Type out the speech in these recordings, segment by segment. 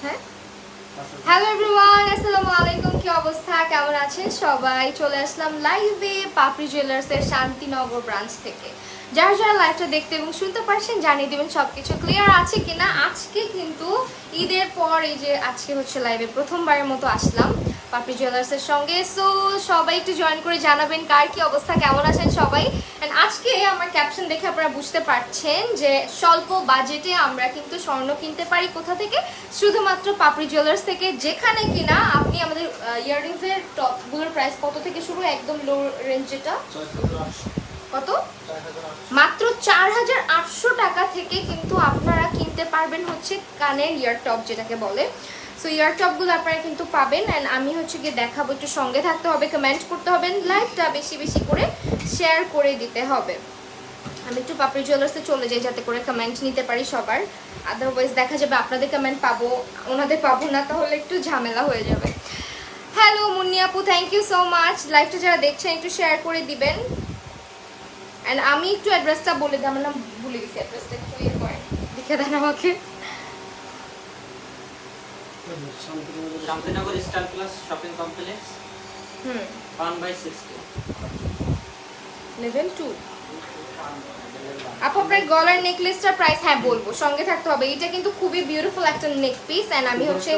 হ্যাঁ, hello everyone, আসসালামু আলাইকুম। কি অবস্থা, কেমন আছেন সবাই? চলে আসলাম লাইভে পাপড়ি জুয়েলার্সের শান্তিনগর ব্রাঞ্চ থেকে। যারা যারা লাইভটা দেখতে এবং শুনতে পারছেন জানিয়ে দেবেন সবকিছু ক্লিয়ার আছে কিনা। আজকে কিন্তু ঈদের পর এই যে আজকে হচ্ছে লাইভে প্রথমবারের মতো আসলাম পাপড়ি জুয়েলার্সের সঙ্গে। সো সবাই একটু জয়েন করে জানাবেন কার কি অবস্থা, কেমন আছেন সবাই। অ্যান্ড আজকে আমার ক্যাপশন দেখে আপনারা বুঝতে পারছেন যে স্বল্প বাজেটে আমরা কিন্তু স্বর্ণ কিনতে পারি কোথা থেকে, শুধুমাত্র পাপড়ি জুয়েলার্স থেকে, যেখানে কিনা আপনি আমাদের ইয়াররিংসের টপগুলোর প্রাইস কত থেকে শুরু, একদম লো রেঞ্জ যেটা কত, মাত্র 4800 টাকা থেকে কিন্তু আপনারা কিনতে পারবেন হচ্ছে কানের ইয়ার টপ যেটাকে বলে। সো ইয়ার টপগুলো আপনারা কিন্তু পাবেন। অ্যান্ড আমি হচ্ছে গিয়ে দেখাবো, একটু সঙ্গে থাকতে হবে, কমেন্ট করতে হবে, লাইভটা বেশি বেশি করে শেয়ার করে দিতে হবে। আমি একটু পাপড়ি জুয়েলার্সে চলে যাই যাতে করে কমেন্ট নিতে পারি সবার, আদারওয়াইজ দেখা যাবে আপনাদের কমেন্ট পাবো ওনাদের পাবো না, তাহলে একটু ঝামেলা হয়ে যাবে। হ্যালো মুন্নি আপু, থ্যাংক ইউ সো মাচ। লাইভটা যারা দেখছেন একটু শেয়ার করে দিবেন। অ্যান্ড আমি একটু অ্যাড্রেসটা বলে দিই, আমার নাম ভুলে গেছি, অ্যাড্রেসটা একটু ইয়ে করেন, লিখে দেন আমাকে। Shantinagar star plus shopping complex 1/60 level 2। আপু আপনার গলার নেকলেসটার প্রাইস হ্যাঁ বলবো, সঙ্গে থাকতে হবে। এটা কিন্তু খুবই বিউটিফুল একটা নেক পিস। অ্যান্ড আমি হচ্ছে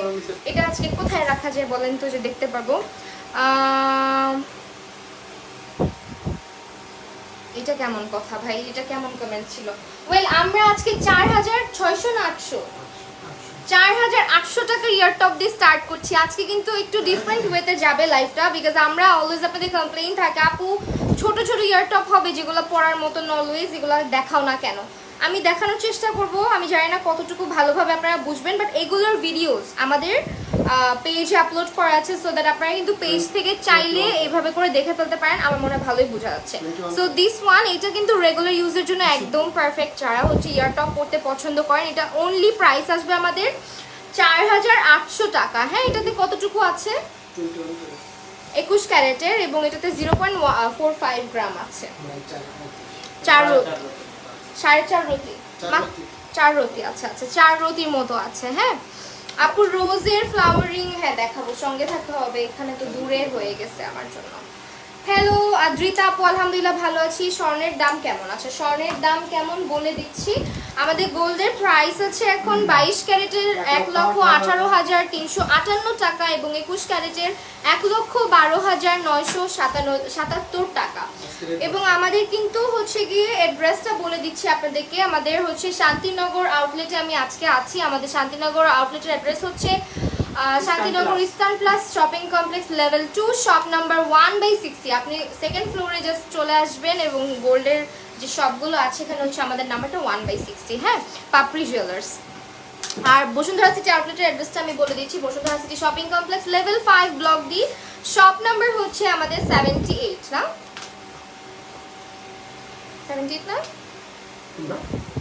এটা আজকে কোথায় রাখা যায় বলেন তো, যে দেখতে পারবো। এটা কেমন কথা ভাই, এটা কেমন কমেন্ট ছিল। ওয়েল, আমরা আজকে 4600 না 800, 4800 টাকার ইয়ার টপ দিয়ে স্টার্ট করছি। আজকে কিন্তু একটু ডিফারেন্ট ওয়েতে যাবে লাইফটা, বিকজ আমরা অলওয়েজ আপনাদের কমপ্লেইন থাকে আপু ছোট ছোট ইয়ার টপ হবে যেগুলো পরার মতো, অলওয়েজ এগুলো দেখাও না কেন। আমি দেখানোর চেষ্টা করব, আমি জানি না কতটুকু ভালোভাবে আপনারা বুঝবেন, বাট এগুলোর ভিডিওস আমাদের পেজে আপলোড করা আছে, সো দ্যাট আপনারা কিন্তু পেজ থেকে চাইলে এইভাবে করে দেখে ফেলতে পারেন। আমার মনে হয় ভালোই বোঝা যাচ্ছে। সো দিস ওয়ান, এটা কিন্তু রেগুলার ইউজের জন্য একদম পারফেক্ট। যারা হচ্ছে ইয়ার টপ পরতে পছন্দ করেন, এটা অনলি প্রাইস আসবে আমাদের 4800 টাকা। হ্যাঁ, এটাতে কতটুকু আছে, 21 ক্যারেটের, এবং এটাতে 0.45 গ্রাম আছে। 4 রতি, 4.5 রতি, 4 রতি, আচ্ছা আচ্ছা 4 রতির মতো আছে। হ্যাঁ আপু, রোজের ফ্লাওয়ারিং হ্যাঁ দেখাবো, সঙ্গে থাকতে হবে। এখানে তো দূরে হয়ে গেছে আমার জন্য। হ্যালো আদ্রিতা আপু, আলহামদুলিল্লাহ ভালো আছি। স্বর্ণের দাম কেমন আছে? স্বর্ণের দাম কেমন বলে দিচ্ছি। আমাদের গোল্ডের প্রাইস আছে এখন 22 ক্যারেটের 1,18,358 টাকা, এবং 21 ক্যারেটের 1,12,977 টাকা। এবং আমাদের কিন্তু হচ্ছে গিয়ে অ্যাড্রেসটা বলে দিচ্ছি আপনাদেরকে। আমাদের হচ্ছে শান্তিনগর আউটলেটে আমি আজকে আছি। আমাদের শান্তিনগর আউটলেটের অ্যাড্রেস হচ্ছে Shantinagar eastern plus shopping complex level 2 shop number 1/60। আপনি সেকেন্ড ফ্লোরে জাস্ট চলে আসবেন, এবং গোল্ডের যে শপগুলো আছে এখানে হচ্ছে আমাদের নাম্বারটা 1/60। হ্যাঁ, পাপড়ি জুয়েলার্স। আর বসুন্ধরা সিটি আউটলেটের অ্যাড্রেসটা আমি বলে দিচ্ছি, Bashundhara city shopping complex level 5 block D, shop number হচ্ছে আমাদের 78 না, 78 না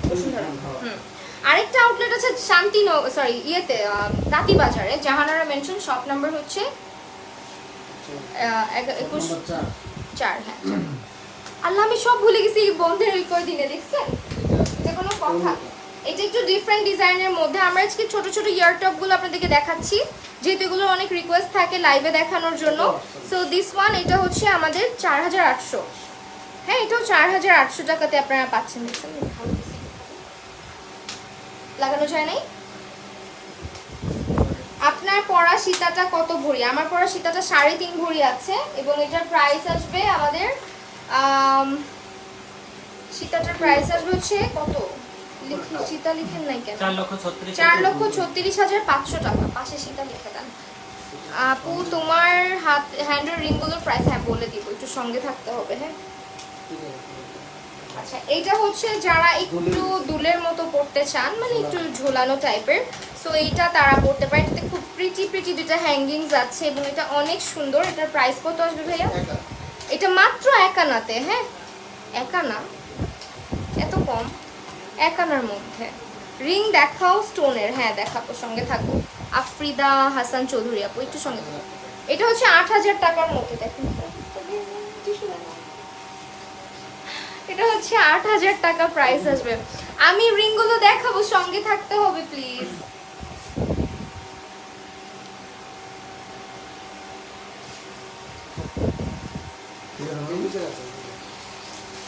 বসুন্ধরা। আরেকটা আউটলেট আছে শান্তিনগর, সরি ইয়েতে তাঁতিবাজারে, জাহানারা মেনশন, শপ নাম্বার হচ্ছে 21/4। হ্যাঁ, আল্লাহ আমি সব ভুলে গেছি বন্ধের ওই কয় দিনে, দেখছেন এটা কোনো কথা। এটা একটু ডিফারেন্ট ডিজাইনের মধ্যে আমরা আজকে ছোট ছোট ইয়ার টপগুলো আপনাদেরকে দেখাচ্ছি, যেহেতু এগুলোর অনেক রিকোয়েস্ট থাকে লাইভে দেখানোর জন্য। সো দিস ওয়ান, এটা হচ্ছে আমাদের 4800। হ্যাঁ, এটাও 4800 টাকাতে আপনারা পাচ্ছেন। দেখছেন লাগানো যায় নাই। আপনার পরা সীতাটা কত ভরি? আমার পরা সীতাটা 3.5 ভরি আছে, এবং এটার প্রাইস আসবে আমাদের সীতাটার প্রাইস আসবে হচ্ছে কত, লিখি সীতা লিখেন নাই কেন, 4,36,500 টাকা। পাশে সীতা লিখে দেন। আপু তোমার হ্যান্ডের রিংগুলোর প্রাইস হ্যাঁ বলে দিব, একটু সঙ্গে থাকতে হবে। হ্যাঁ, আচ্ছা এইটা হচ্ছে যারা একটু দুলের মতো পড়তে চান, মানে একটু ঝোলানো টাইপের, সো এইটা তারা পড়তে পারে। এটাতে খুব প্রিটি প্রিটি দুটো হ্যাঙ্গিংস আছে, এবং এটা অনেক সুন্দর। এটার প্রাইস কত আসবে ভাইয়া? এটা মাত্র 1 আনাতে। হ্যাঁ, 1 আনা, এত কম, 1 আনার মধ্যে। রিং দেখাও স্টোনের। হ্যাঁ দেখাবো, সঙ্গে থাকবো। আফ্রিদা হাসান চৌধুরী আপু, একটু সঙ্গে থাকবো। এটা হচ্ছে 8000 টাকার মধ্যে। দেখুন এটা হচ্ছে 8000 টাকা প্রাইস আসবে। আমি রিংগুলো দেখাবো, সঙ্গে থাকতে হবে প্লিজ।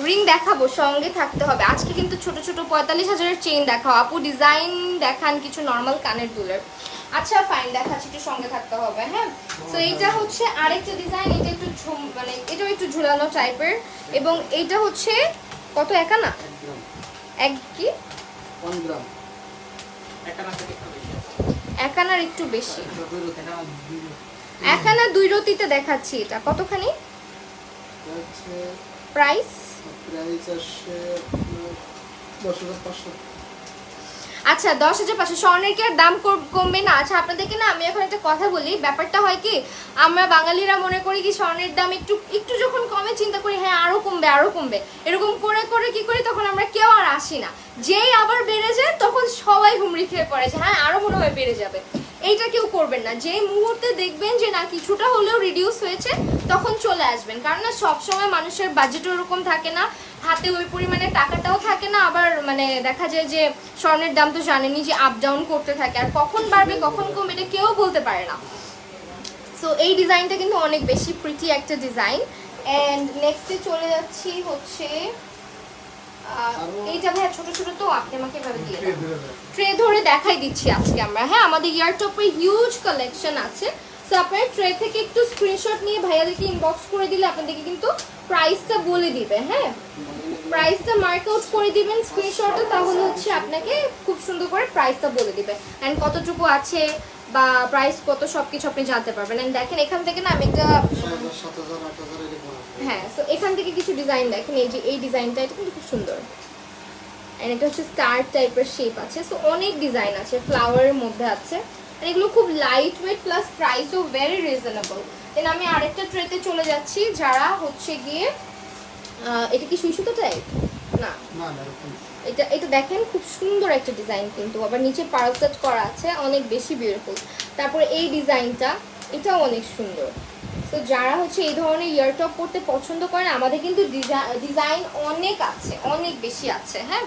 রিং দেখাবো, সঙ্গে থাকতে হবে। আজকে কিন্তু ছোট ছোট 45,000-এর চেইন দেখাও আপু, ডিজাইন দেখান কিছু নর্মাল কানের দুলের। আচ্ছা ফাইন, দেখাচ্ছি, একটু সঙ্গে থাকতে হবে। হ্যাঁ, তো এইটা হচ্ছে আরেকটা ডিজাইন, এটা একটু মানে এটাও একটু ঝুলানো টাইপের, এবং এইটা হচ্ছে কত, একানা এক কি 1 গ্রাম, একানার একটু বেশি, একানা 2 রতিতে দেখাচ্ছি। এটা কতখানি প্রাইস? প্রাইস আসে 10,500। আচ্ছা 10,500। স্বর্ণের কি আর দাম কমবে না? আচ্ছা আপনাদেরকে না আমি এখন একটা কথা বলি, ব্যাপারটা হয় কি, আমরা বাঙালিরা মনে করি কি স্বর্ণের দাম একটু একটু যখন কমে চিন্তা করি হ্যাঁ আরো কমবে আরো কমবে, এরকম করে করে কি করি, তখন আমরা কেউ আর আসি না। যেই আবার বেড়ে যায় তখন সবাই হুমড়ি খেয়ে পড়ে যে হ্যাঁ আরো মনে হয় বেড়ে যাবে। এইটা কেউ করবেন না। যেই মুহূর্তে দেখবেন যে না কিছুটা হলেও রিডিউস হয়েছে তখন চলে আসবেন, কারণ না সবসময় মানুষের বাজেটও এরকম থাকে না, হাতে ওই পরিমাণে টাকাটাও থাকে না। আবার মানে দেখা যায় যে স্বর্ণের দাম তো জানেনই যে আপ ডাউন করতে থাকে, আর কখন বাড়বে কখন কমবে এটা কেউ বলতে পারে না। সো এই ডিজাইনটা কিন্তু অনেক বেশি প্রিটি একটা ডিজাইন। অ্যান্ড নেক্সটে চলে যাচ্ছি হচ্ছে এইটা ভাই ছোট ছোট, তো আপনি আমাকে এভাবে দিয়ে দাও, ট্রে ধরে দেখাই দিচ্ছি আজকে আমরা। হ্যাঁ, আমাদের ইয়ার টপের হিউজ কালেকশন আছে। সো আপনারা ট্রে থেকে একটু স্ক্রিনশট নিয়ে ভাইয়াদেরকে ইনবক্স করে দিলে আপনাদেরকে কিন্তু প্রাইসটা বলে দিবে। হ্যাঁ, প্রাইসটা মার্ক আউট করে দিবেন স্ক্রিনশটে, তাহলে হচ্ছে আপনাকে খুব সুন্দর করে প্রাইসটা বলে দিবে অ্যান্ড কতটুকু আছে বা প্রাইস কত সবকিছু আপনি জানতে পারবেন। অ্যান্ড দেখেন এখান থেকে না আমি একটা 7,000 8,000 এরকম। হ্যাঁ, সো এখান থেকে কিছু ডিজাইন দেখেন, এই যে এই ডিজাইনটা এটা কিন্তু খুব সুন্দর, এন্ড এটা হচ্ছে স্টার টাইপের শেপ আছে। সো অনেক ডিজাইন আছে, ফ্লাওয়ারের মধ্যে আছে, আর এগুলো খুব লাইট ওয়েট প্লাস প্রাইসও ভেরি রিজনেবল। দেন আমি আরেকটা ট্রেতে চলে যাচ্ছি, যারা হচ্ছে গিয়ে এটা কি সুই সুতো টাইপ না, না না এরকম। এটা এটা দেখেন খুব সুন্দর একটা ডিজাইন, কিন্তু আবার নিচে পার্ল সেট করা আছে, অনেক বেশি বিউটিফুল। তারপরে এই ডিজাইনটা, এটাও অনেক সুন্দর। তো যারা হচ্ছে এই ধরনের ইয়ার টপ পরতে পছন্দ করেন, আমাদের কিন্তু ডিজাইন অনেক আছে, অনেক বেশি আছে। হ্যাঁ,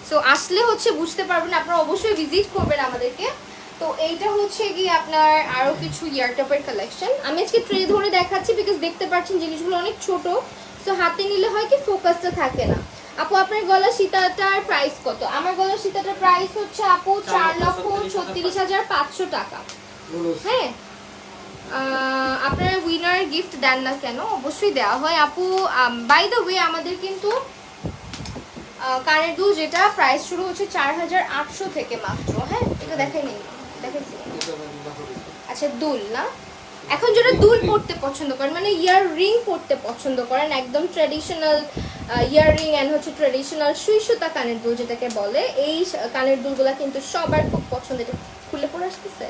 সো আসলে হচ্ছে বুঝতে পারবেন, আপনারা অবশ্যই ভিজিট করবেন আমাদেরকে। তো এইটা হচ্ছে গিয়ে আপনার আরও কিছু ইয়ার টপের কালেকশন। আমি আজকে ট্রে ধরে দেখাচ্ছি বিকজ দেখতে পাচ্ছেন জিনিসগুলো অনেক ছোট, সো হাতে নিলে হয় কি ফোকাসটা থাকে না। আপু আপনার গলা সীতাটার প্রাইস কত? আমার গলা সীতাটার প্রাইস হচ্ছে আপু 4,36,500 টাকা। হ্যাঁ, আপনারা উইনার গিফট দেন না কেন? অবশ্যই দেওয়া হয় আপু। বাই দ্য ওয়ে আমাদের কিন্তু কানের দুল যেটা প্রাইস শুরু হচ্ছে 4,800 থেকে মাত্র। হ্যাঁ, এটা দেখে নিন, দেখেছি। আচ্ছা দুল না, এখন যারা দুল পরতে পছন্দ করেন মানে ইয়ার রিং পরতে পছন্দ করেন, একদম ট্র্যাডিশনাল ইয়ার রিং অ্যান্ড হচ্ছে ট্র্যাডিশনাল সুই সুতা কানের দুল যেটাকে বলে, এই কানের দুলগুলা কিন্তু সবার খুব পছন্দ। এটা খুলে পড়ে আসতেছে,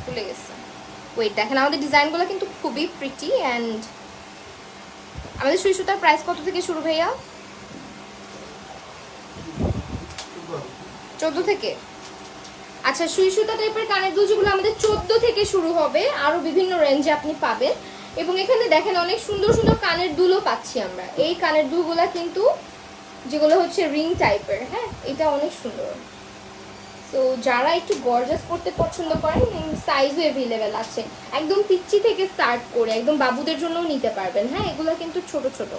খুলে গেছে। ওয়েট দেখেন, আমাদের ডিজাইনগুলো কিন্তু খুবই প্রিটি। অ্যান্ড আমাদের সুই সুতার প্রাইস কত থেকে শুরু ভাইয়া? 14 থেকে। আচ্ছা, সুই সুতা টাইপের কানের দুল যেগুলো আমাদের 14 থেকে শুরু হবে, আরো বিভিন্ন রেঞ্জে আপনি পাবেন। এবং এখানে দেখেন অনেক সুন্দর সুন্দর কানের দুলও পাচ্ছি আমরা। এই কানের দুলগুলা কিন্তু যেগুলো হচ্ছে রিং টাইপের, হ্যাঁ এটা অনেক সুন্দর। তো যারা একটু গর্জাস করতে পছন্দ করেন, সাইজও অ্যাভেলেবেল আছে, একদম পিচ্চি থেকে স্টার্ট করে একদম বাবুদের জন্যও নিতে পারবেন। হ্যাঁ, এগুলো কিন্তু ছোট ছোট।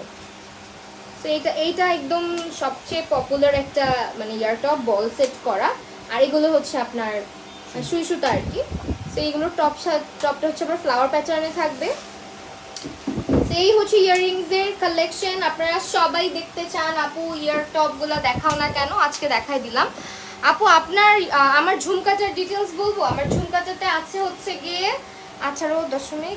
তো এইটা একদম সবচেয়ে পপুলার একটা মানে ইয়ার টপ বল সেট করা, আর এগুলো হচ্ছে আপনার সুই সুতা আর কি। তো এইগুলোর টপটা হচ্ছে আপনার ফ্লাওয়ার প্যাটার্নে থাকবে। এই হচ্ছে ইয়াররিংসের কালেকশন। আপনারা সবাই দেখতে চান আপু ইয়ার টপগুলো দেখাও না কেন, আজকে দেখাই দিলাম। আপু আপনার আমার ঝুমকাটার ডিটেলস বলবো। আমার ঝুমকাটাতে আছে হচ্ছে গিয়ে 18.15।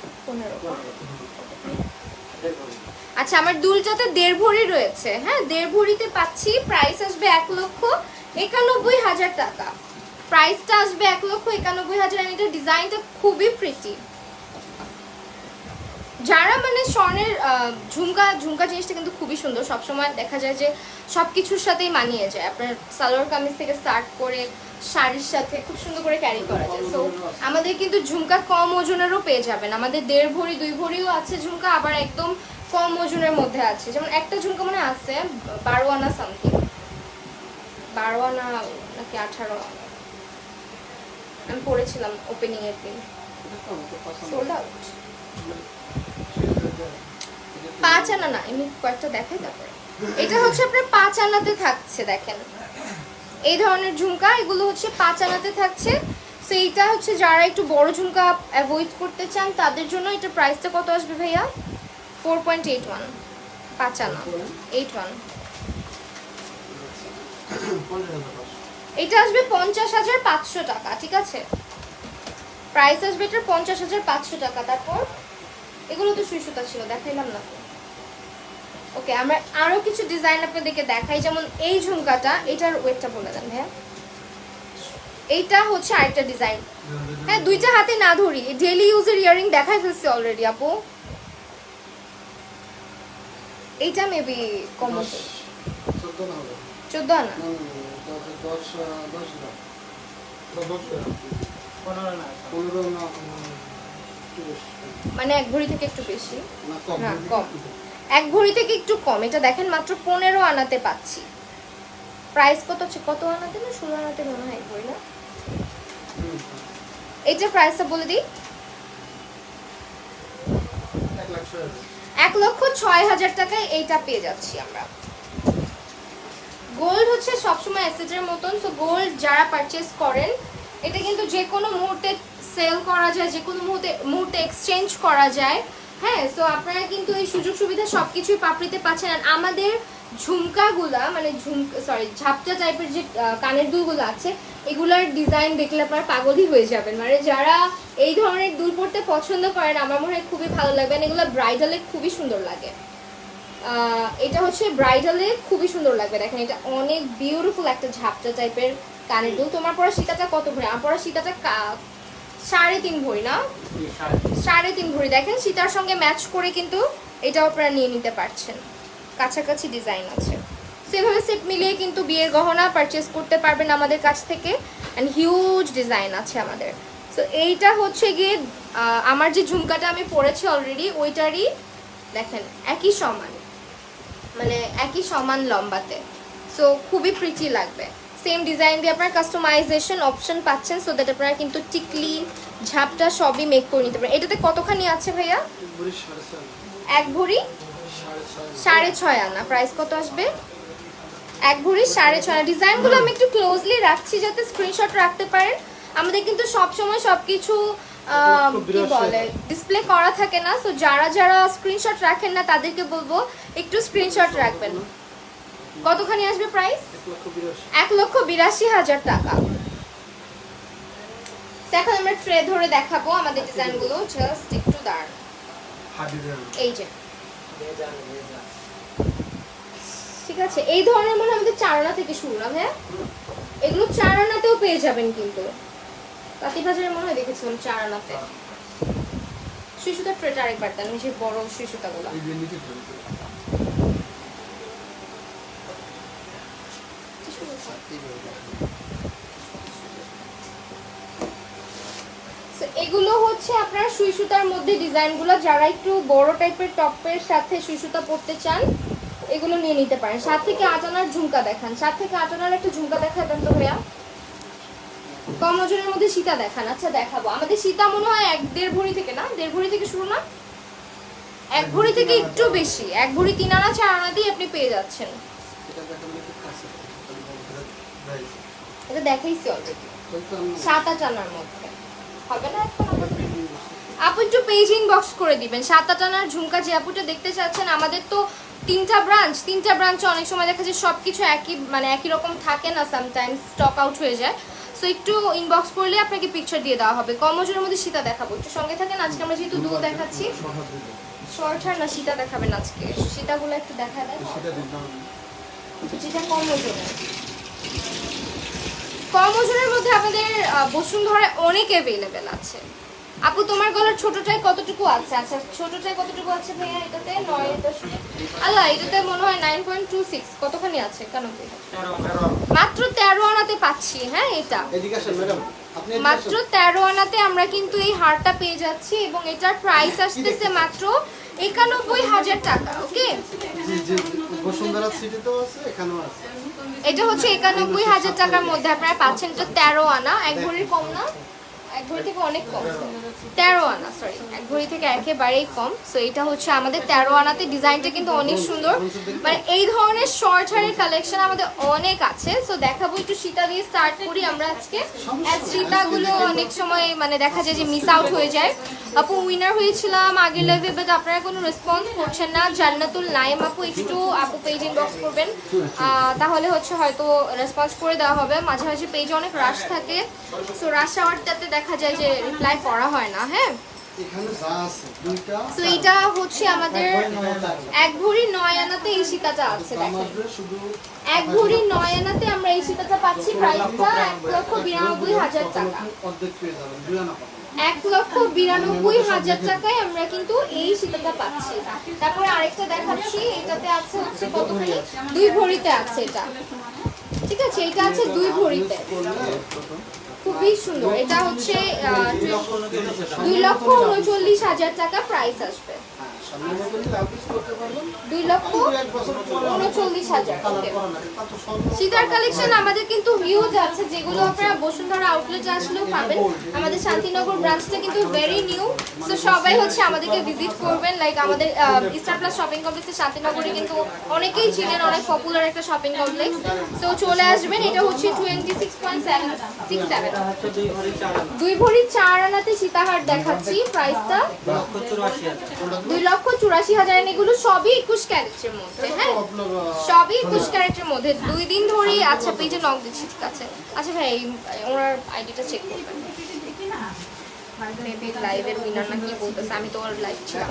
আচ্ছা, আমার দুলটাতে 1.5 ভরি রয়েছে। হ্যাঁ, 1.5 ভরিতে পাচ্ছি, প্রাইস আসবে 1,91,000 টাকা। প্রাইসটা আসবে 1,91,000। এটা ডিজাইনটা খুবই প্রিটি। যারা মানে স্বর্ণের ঝুমকা জিনিসটা কিন্তু খুবই সুন্দর, সবসময় দেখা যায় যে সব কিছুর সাথেই মানিয়ে যায়। আপনার সালোয়ার কামিজ থেকে স্টার্ট করে শাড়ির সাথে খুব সুন্দর করে ক্যারি করা যায়। সো আমাদের কিন্তু ঝুমকা কম ওজনেরও পেয়ে যাবেন। আমাদের 1.5 ভরি 2 ভরিও আছে ঝুমকা, আবার একদম কম ওজনের মধ্যে আছে, যেমন একটা ঝুমকা মানে আছে 12 আনা সামথিং, 12 আনা নাকি 18 আনা, আমি পড়েছিলাম ওপেনিং এর দিন। Sold out. 5 আনা না, এমনি কয়েকটা দেখাই তারপরে। এটা হচ্ছে আপনার 5 আনাতে থাকছে, দেখেন এই ধরনের ঝুমকা, এগুলো হচ্ছে 5 আনাতে থাকছে। সো এইটা হচ্ছে যারা একটু বড় ঝুমকা অ্যাভয়েড করতে চান তাদের জন্য এটা প্রাইসটা কত আসবে ভাইয়া? 4.81, 5 আনা 81। এটা আসবে 50,500 টাকা, ঠিক আছে? প্রাইস আসবে এটার 50,500 টাকা। তারপর এগুলো তো সুই সুতা ছিল, দেখাইলাম না তো। ওকে, আমরা আরো কিছু ডিজাইন আপনাদেরকে দেখাই, যেমন এই ঝুমকাটা, এটার ওয়েটটা বলে দেন ভাইয়া। এইটা হচ্ছে আরেকটা ডিজাইন, হ্যাঁ দুইটা হাতে না ধরি, ডেইলি ইউজের ইয়ারিং দেখাই ফেলছি অলরেডি আপু। এইটা মেবি কম হতো, 14 না হবে 14 আনা। 10 গ্রাম 15 না 15 না একটু বেশি। মানে এক ভরি থেকে একটু বেশি, না কম হ্যাঁ কম, এক ভরি থেকে একটু কম। এটা দেখেন মাত্র 15 আনাতে পাচ্ছি। প্রাইস কত হচ্ছে? কত আনাতে না 16 আনাতে মনে হয় এক ভরি না। এইটার প্রাইসটা বলে দিই, 1,06,000 টাকায় এইটা পেয়ে যাচ্ছি আমরা। গোল্ড হচ্ছে সবসময় অ্যাসেটের মতন, সো গোল্ড যারা পারচেজ করেন এটা কিন্তু যে কোনো মুহূর্তে সেল করা যায়, যে কোনো মুহূর্তে এক্সচেঞ্জ করা যায়, হ্যাঁ। সো আপনারা কিন্তু এই সুযোগ সুবিধা সব কিছুই পাপড়িতে পাচ্ছেন। আর আমাদের ঝুমকাগুলা মানে ঝাপটা টাইপের যে কানের দুলগুলো আছে, এগুলার ডিজাইন দেখলে আপনারা পাগলই হয়ে যাবেন। মানে যারা এই ধরনের দুল পরতে পছন্দ করেন আমার মনে হয় খুবই ভালো লাগবে। এগুলো ব্রাইডালে খুবই সুন্দর লাগে। এটা হচ্ছে ব্রাইডালে খুবই সুন্দর লাগবে। দেখেন এটা অনেক বিউটিফুল একটা ঝাপটা টাইপের কানের দুল। তোমার পরা সীতাটা কত ভরি? আমার পরা সীতাটা 3.5 ভরি না, 3.5 ভরি। দেখেন সীতার সঙ্গে ম্যাচ করে কিন্তু এটাও আপনারা নিয়ে নিতে পারছেন, কাছাকাছি ডিজাইন আছে। সেভাবে সেট মিলিয়ে কিন্তু বিয়ের গহনা পারচেস করতে পারবেন আমাদের কাছ থেকে। অ্যান্ড হিউজ ডিজাইন আছে আমাদের। সো এইটা হচ্ছে গিয়ে আমার যে ঝুমকাটা আমি পরেছি অলরেডি, ওইটারই দেখেন একই সমান, মানে একই সমান লম্বাতে। সো খুবই প্রিটি লাগবে। সেম ডিজাইন দিয়ে আপনার কাস্টমাইজেশন অপশন পাচ্ছেন, সো দ্যাট আপনারা কিন্তু টিকলি ঝাপটা সবই মেক করে নিতে পারেন। এটাতে কতখানি আছে ভাইয়া? এক ভরি 6.5 আনা। প্রাইস কত আসবে? এক ভরি 6.5 আনা। ডিজাইনগুলো আমি একটু ক্লোজলি রাখছি যাতে স্ক্রিনশট রাখতে পারেন। আমাদের কিন্তু সবসময় সবকিছু কি বলে ডিসপ্লে করা থাকে না, সো যারা যারা স্ক্রিনশট রাখেন না তাদেরকে বলবো একটু স্ক্রিনশট রাখবেন। কতখানি আসবে প্রাইস? 1,82,000 টাকা। এখন আমরা ট্রে ধরে দেখাবো আমাদের ডিজাইনগুলো, জাস্ট একটু দাঁড়ান। এই যে ঠিক আছে, এই ধরনের মনে আমাদের 4 আনা থেকে শুরু না হ্যাঁ, এগুলো 4 আনাতেও পেয়ে যাবেন। কিন্তু পাতিবাজারে মনে হয় দেখেছিলাম 4 আনাতে। সুই সুতার ট্রেটা আরেকবার দেন, যে বড় সুই সুতাগুলো। এগুলো হচ্ছে আপনার সুই সুতার মধ্যে ডিজাইনগুলো, যারা একটু বড় টাইপের টপের সাথে সুই সুতা পরতে চান এগুলো নিয়ে নিতে পারেন। 7 থেকে 8 আনার ঝুমকা দেখান, 7 থেকে 8 আনার একটা ঝুমকা দেখাবেন তো ভাইয়া। কম ওজনের মধ্যে সীতা দেখান। আচ্ছা দেখাবো। আমাদের সীতা মনে হয় 1.5 ভরি থেকে না, 1.5 ভরি থেকে শুরু না, 1 ভরি থেকে একটু বেশি, 1 ভরি 3 আনা 4 আনা দিয়ে আপনি পেয়ে যাচ্ছেন। এটা দেখাইছি অলরেডি, 7-8 আনার মধ্যে হবে না এখন। আপু একটু পেজ ইনবক্স করে দিবেন 7-8 আনার ঝুমকা যে আপুটা দেখতে চাচ্ছেন। আমাদের তো 3টা ব্রাঞ্চে অনেক সময় দেখা যায় সবকিছু একই মানে একই রকম থাকে না, সামটাইমস স্টক আউট হয়ে যায়। সো একটু ইনবক্স করলে আপনাকে পিকচার দিয়ে দেওয়া হবে। কম ওজনের মধ্যে সীতা দেখাবো, একটু সঙ্গে থাকেন। আজকে আমরা যেহেতু দুল দেখাচ্ছি, শর্ট হার না সীতা দেখাবেন আজকে। সীতাগুলো একটু দেখা দেয়, যেটা কম ওজনের মধ্যে আপনাদের বসুন্ধরায় অনেক অ্যাভেলেবেল আছে। আপু তোমার গলার ছোটটাই কতটুকু আছে? আচ্ছা ছোটটাই কতটুকু আছে ভাইয়া? এটাতে 9.10 আল্লাহ, এটাতে মনে হয় 9.26। কতখানি আছে? কেন মাত্র 13 আনাতে পাচ্ছি। হ্যাঁ এটা মাত্র 13 আনাতে আমরা কিন্তু এই হারটা পেয়ে যাচ্ছি, এবং এটার প্রাইস আসতেছে মাত্র 91,000 টাকা। ওকে, জি জি, বসুন্ধরা সিটিতেও আছে, এখানেও আছে। এটা হচ্ছে 91,000 টাকার মধ্যে আপনারা পাচ্ছেন। এটা 13 আনা, এক ভরির কম না, এক ভরি থেকে অনেক কম, 13 আনা, সরি এক ভরি থেকে একেবারেই কম। সো এটা হচ্ছে আমাদের 13 আনাতে। ডিজাইনটা কিন্তু অনেক সুন্দর, মানে এই ধরনের শর্ট হারের কালেকশন আমাদের অনেক আছে। সো দেখাবো, একটু সীতা দিয়ে স্টার্ট করি আমরা আজকে। সীতাগুলো অনেক সময় মানে দেখা যায় যে মিস আউট হয়ে যায়। আপু উইনার হয়েছিলাম আগের লাইভে, বাট আপনারা কোনো রেসপন্স করছেন না। জান্নাতুল নাইম আপু, একটু আপু পেজ ইনবক্স করবেন, তাহলে হচ্ছে হয়তো রেসপন্স করে দেওয়া হবে। মাঝে মাঝে পেজে অনেক রাশ থাকে, সো রাশ আওয়ারটাতে দেখা যায় যে রিপ্লাই করা হয় না। হ্যাঁ, এখানে যা আছে দুইটা। সো এটা হচ্ছে আমাদের এক ভরি 9 আনাতে এই সীতাটা আছে। দেখেন, আমাদের শুধু এক ভরি 9 আনাতে আমরা এই সীতাটা পাচ্ছি। প্রাইসটা 1,92,000 টাকা। অর্ধেক পেয়ে যাবেন, 2 আনা পাবেন। 1,92,000 টাকায় আমরা কিন্তু এই সীতাটা পাচ্ছি। তারপরে আরেকটা দেখাচ্ছি, এটাতে আছে হচ্ছে কতখানি, 2 ভরিতে আছে এটা। ঠিক আছে, এটা আছে 2 ভরিতে, খুবই সুন্দর। এটা হচ্ছে 2,39,000 টাকা প্রাইস আসবে। 2,39,000। সীতার কালেকশন আমাদের কিন্তু হিউজ আছে, যেগুলো আপনারা বসুন্ধরা আউটলেটে আসলেও পাবেন। আমাদের শান্তিনগর ব্রাঞ্চটা কিন্তু ভেরি নিউ, সো সবাই হচ্ছে আমাদেরকে ভিজিট করবেন। লাইক আমাদের স্টার প্লাস শপিং কমপ্লেক্সে শান্তিনগরে কিন্তু অনেকেই চিনেন, অনেক পপুলার একটা শপিং কমপ্লেক্স। সো চলে আসবেন। এটা হচ্ছে 26.67, 2 ভরি 4 আনাতে সীতাহার দেখাচ্ছি। প্রাইসটা 2,84,000। এগুলো সবই 21 ক্যারেটের মধ্যে। হ্যাঁ, সবই 21 ক্যারেটের মধ্যে। 2 দিন ধরেই আচ্ছা পেজে নক দিচ্ছি। ঠিক আছে, আচ্ছা ভাই ওনার আইডিটা চেক করবেন। মেবি লাইভের উইনার না কি বলতেছে, আমি তো ওর লাইভ ছিলাম।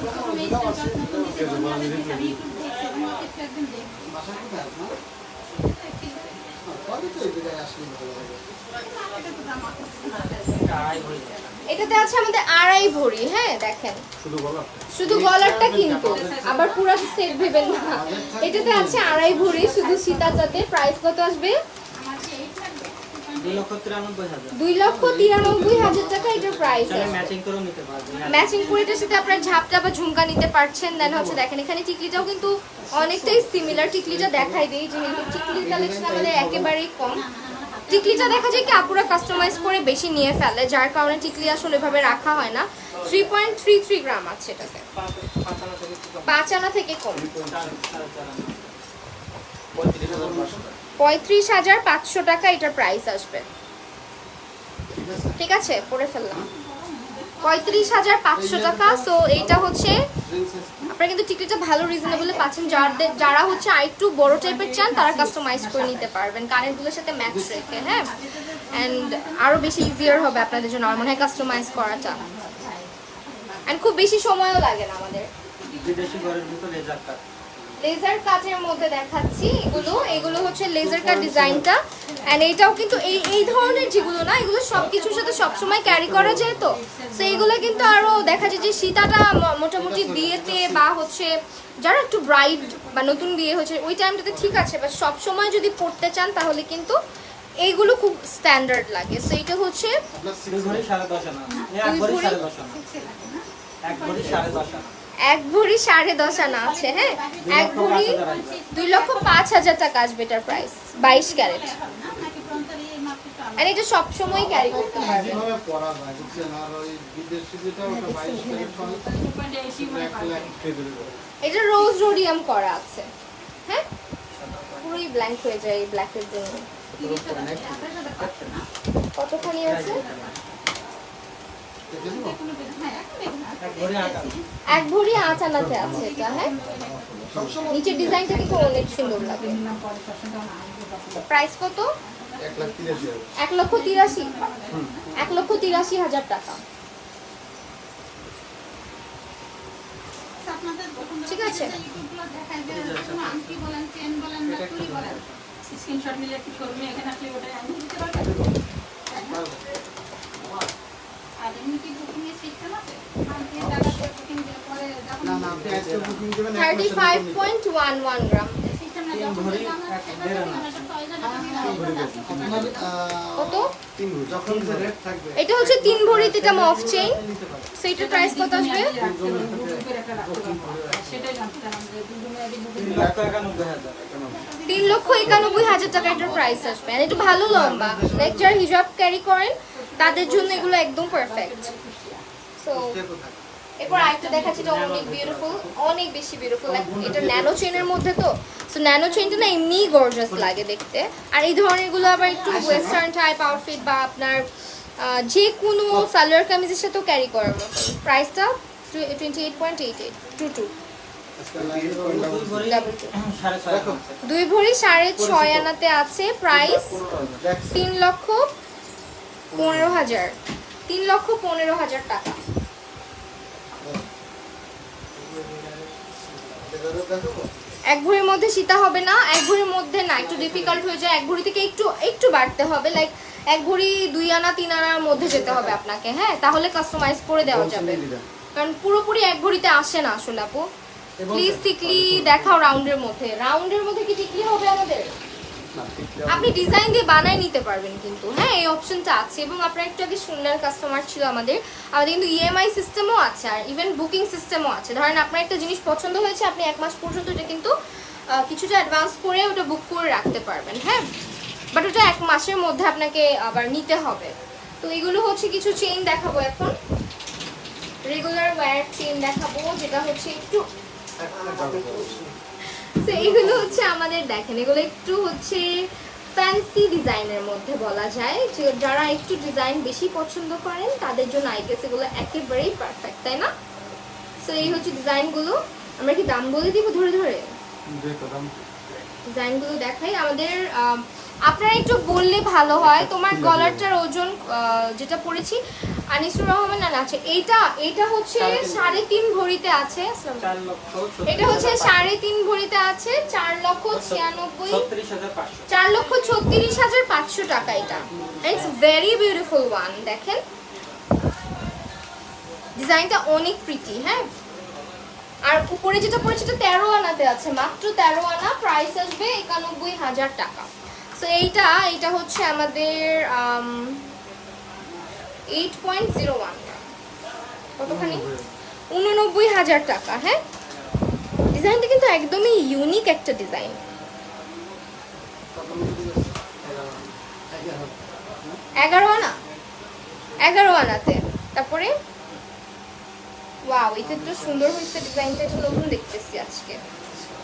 এটাতে আছে আমাদের 2.5 ভরি। হ্যাঁ দেখেন, শুধু গলারটা, কিন্তু আবার পুরো সেট ভেবেন না। এটাতে আছে 2.5 ভরি শুধু সীতাটাতে। প্রাইস কত আসবে? 2,93,000 টাকা এটার প্রাইস। ম্যাচিং করে এটার সাথে আপনার ঝাপটা বা ঝুমকা নিতে পারছেন। দেন হচ্ছে দেখেন এখানে টিকলিটাও কিন্তু অনেকটাই সিমিলার। টিকলিটা দেখাই দিই, যেহেতু টিকলির কালেকশন আমাদের একেবারেই কম। টিকলিটা দেখা যায় কি আপুরা কাস্টমাইজ করে বেশি নিয়ে ফেলে, যার কারণে টিকলি আসলে এভাবে রাখা হয় না। 3.33 গ্রাম আছে এটাতে, 5 আনা থেকে কম। 35,500 টাকা এটার প্রাইস আসবে। ঠিক আছে, পরে ফেললাম 35,500 টাকা। সো এইটা হচ্ছে আপনারা কিন্তু টিকিটটা ভালো রিজনেবলে পাচ্ছেন। যারা হচ্ছে আরেকটু বড় টাইপের চান তারা কাস্টমাইজ করে নিতে পারবেন কানেরগুলোর সাথে ম্যাচ রেখে। হ্যাঁ, অ্যান্ড আরও বেশি ইজিয়ার হবে আপনাদের জন্য আমার মনে হয় কাস্টমাইজ করাটা। অ্যান্ড খুব বেশি সময়ও লাগে না আমাদের। লেজার কাটের মধ্যে দেখাচ্ছি এগুলো হচ্ছে লেজার কাট ডিজাইনটা। এন্ড এইটাও কিন্তু এই ধরনের যেগুলো না, এগুলো সবকিছুর সাথে সবসময় ক্যারি করা যায়। তো সো এগুলো কিন্তু আরো দেখা যায় যে সীতাটা মোটামুটি বিয়েতে বা হচ্ছে যারা একটু ব্রাইড বা নতুন বিয়ে হচ্ছে ওই টাইমটাতে ঠিক আছে, বাট সবসময় যদি পড়তে চান তাহলে কিন্তু এইগুলো খুব স্ট্যান্ডার্ড লাগে। সো এটা হচ্ছে 1 ভরি 10.5 আনা আছে। হ্যাঁ, 1 ভরি 2,05,000 টাকা আসবে এটার প্রাইস, 22 ক্যারেট। আর এটা সব সময় ক্যারি করতে পারবেন। এটা রোজ রোডিয়াম করা আছে। হ্যাঁ, পুরোই ব্ল্যাঙ্ক হয়ে যায় এই ব্ল্যাকের জন্য। কতখানি আছে? 1 ভরি 8 আনাতে আছে এটা। হ্যাঁ, নিচের ডিজাইনটা কিন্তু অনেক সুন্দর লাগে। প্রাইস কত? 1,83,000 টাকা। ঠিক আছে, না না, আপনি আজকে বুকিং দিবেন 35.11 গ্রাম। ভরি দেড় আনা আছে। কত? 3 ভরি যখন যে রেট থাকবে এটা হচ্ছে 3 ভরিতে, এটা মফ চেইন। সো এটার প্রাইস কত আসবে? 3,91,000 টাকা এটার প্রাইস আসবে। আর একটু ভালো লম্বা, লাইক যারা হিজাব ক্যারি করেন তাদের জন্য এগুলো একদম পারফেক্ট। সো এরপর আরেকটা দেখাচ্ছি, এটা অনেক বিউটিফুল, অনেক বেশি বিউটিফুল। লাইক এটা ন্যানো চেইনের মধ্যে, তো সো ন্যানো চেইনটা না এমনি গর্জাস লাগে দেখতে। আর এই ধরনেরগুলো আবার একটু ওয়েস্টার্ন টাইপ আউটফিট বা আপনার যে কোনো সালোয়ার কামিজের সাথেও ক্যারি করার মতো। প্রাইসটা 28.88 2 ভরি 6.5 আনাতে আছে। প্রাইস 3,15,000 3,15,000 টাকা। এক ভরির মধ্যে সীতা হবে না, এক ভরির মধ্যে না, একটু ডিফিকাল্ট হয়ে যায়। এক ভরি থেকে একটু বাড়তে হবে, লাইক এক ভরি 2 আনা 3 আনার মধ্যে যেতে হবে আপনাকে, হ্যাঁ, তাহলে কাস্টমাইজ করে দেওয়া যাবে। কারণ পুরোপুরি এক ভরিতে আসে না আসলে আপু। প্লিজ টিকলি দেখাও রাউন্ডের মধ্যে। রাউন্ডের মধ্যে কি টিকলি হবে আমাদের? আপনি ডিজাইন দিয়ে বানাই নিতে পারবেন কিন্তু, হ্যাঁ, এই অপশনটা আছে। এবং আপনার একটু আগে সুন্দর কাস্টমার ছিল আমাদের কিন্তু ইএমআই সিস্টেমও আছে, আর ইভেন বুকিং সিস্টেমও আছে। ধরেন আপনার একটা জিনিস পছন্দ হয়েছে, আপনি 1 মাস পর্যন্ত এটা কিন্তু কিছুটা অ্যাডভান্স করে ওটা বুক করে রাখতে পারবেন, হ্যাঁ, বাট ওটা 1 মাসের মধ্যে আপনাকে আবার নিতে হবে। তো এগুলো হচ্ছে কিছু চেইন দেখাবো এখন, রেগুলার ওয়্যার চেইন দেখাবো, যেটা হচ্ছে একটু এগুলো হচ্ছে আমাদের, দেখেন এগুলো একটু হচ্ছে ফ্যান্সি ডিজাইনের মধ্যে বলা যায়। যে যারা একটু ডিজাইন বেশি পছন্দ করেন তাদের জন্য আই গেস এগুলো একেবারেই পারফেক্ট, তাই না? সো এই হচ্ছে ডিজাইনগুলো। আমরা কি দাম বলে দিব ধরে ধরে? ডিজাইনগুলো দেখাই আমাদের। আপনারা একটু বললে ভালো হয়। তোমার গলারটার ওজন যেটা পড়েছি আনিসুর রহমান আছে, এইটা হচ্ছে 3.5 ভরিতে আছে। এটা হচ্ছে 3.5 ভরিতে আছে 4,36,500 টাকা। এটা ইটস ভেরি বিউটিফুল ওয়ান। দেখেন ডিজাইনটা অনেক প্রিটি, হ্যাঁ। আর উপরে যেটা পড়েছে এটা 13 আনাতে আছে, মাত্র 13 আনা। প্রাইস আসবে 91,000 টাকা। সো এইটা হচ্ছে আমাদের 8.01 কতখানি 89,000 টাকা, হ্যাঁ। ডিজাইনটা কিন্তু একদমই ইউনিক একটা ডিজাইন। 11 আনা 11 আনাতে। তারপরে ওয়াও, এটা তো সুন্দর হয়েছে ডিজাইনটা, এটা নতুন দেখতেছি আজকে।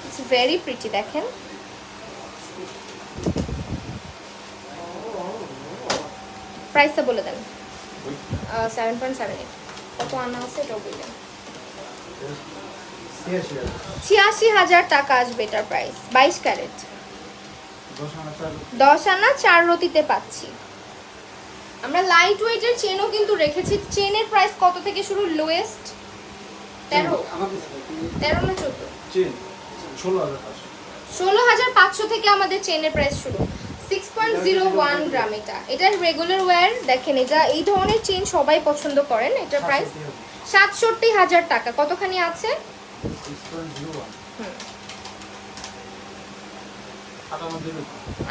It's very pretty. দেখেন প্রাইসটা বলে দেন। 7.78 কত আনা আছে এটা বললেন? 86,000 টাকা আসবে এটার প্রাইস। 22 ক্যারেট 10 আনা 4 রতিতে পাচ্ছি। আমরা লাইট ওয়েটের চেনও কিন্তু রেখেছি। চেনের প্রাইস কত থেকে শুরু? লোয়েস্ট 13 না 14? 16,500 থেকে আমাদের চেনের প্রাইস শুরু। 6.01 গ্রাম এটার রেগুলার ওয়্যার। দেখেন এটা এই ধরনের চেন সবাই পছন্দ করেন। এটার প্রাইস 67,000 টাকা। কতখানি আছে?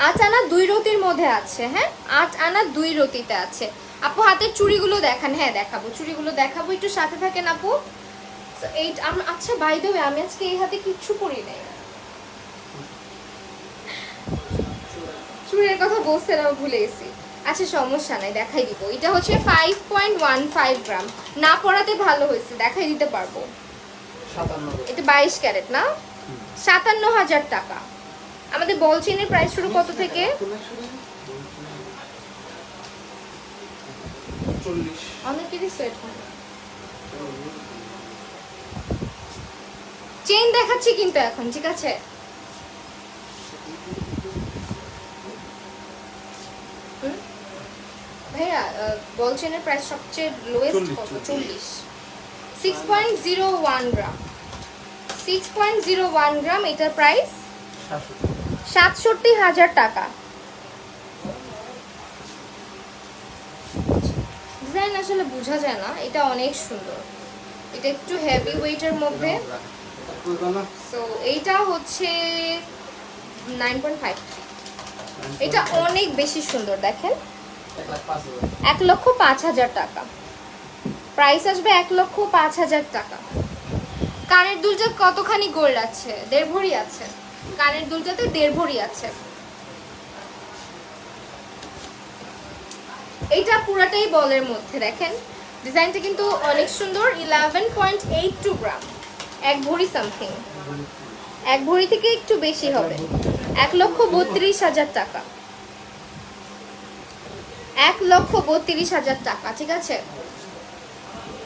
8 আনা 2 রতির মধ্যে আছে, হ্যাঁ, 8 আনা 2 রতিতে আছে। আপু হাতের চুড়িগুলো দেখান। হ্যাঁ দেখাবো, চুড়িগুলো দেখাবো, একটু সাথে থাকেন আপু। আচ্ছা বাই দ্য ওয়ে, আমি আজকে এই হাতে কিচ্ছু পরি নাই। চুড়ির কথা বলতে না ভুলে গেছি। আচ্ছা সমস্যা নাই, দেখাই দিব। এটা হচ্ছে 5.15 গ্রাম। না পরাতে ভালো হয়েছে, দেখাই দিতে পারবো। এটা 22 ক্যারেট না? 57,000 টাকা। আমাদের বল চেনের প্রাইস শুরু কত থেকে? 40। অনেকেরই সেট হয়। চেন দেখাচ্ছি কিন্তু এখন, ঠিক আছে? ভাইয়া বল চেনের প্রাইস সবচেয়ে লোয়েস্ট কত? 40। 6.01 গ্রাম। 6.01 গ্রাম এটার প্রাইস 67,000 টাকা। ডিজাইন আসলে বোঝা যায় না, এটা অনেক সুন্দর। এটা একটু হেভি ওয়েটের মধ্যে। সো এইটা হচ্ছে 9.5। এটা অনেক বেশি সুন্দর, দেখেন 1,05,000 1,05,000 টাকা প্রাইস আসবে, 1,05,000 টাকা। কানের দুলটা কতখানি গোল্ড আছে? 1.5 ভরি আছে। কানের দুলটাতে 1.5 ভরি আছে। এটা পুরাটাই বলের মধ্যে, দেখেন ডিজাইনটা কিন্তু অনেক সুন্দর। 11.82 গ্রাম, 1 ভরি সামথিং, 1 ভরি থেকে একটু বেশি হবে। 1,32,000 টাকা, 1,32,000 টাকা, ঠিক আছে।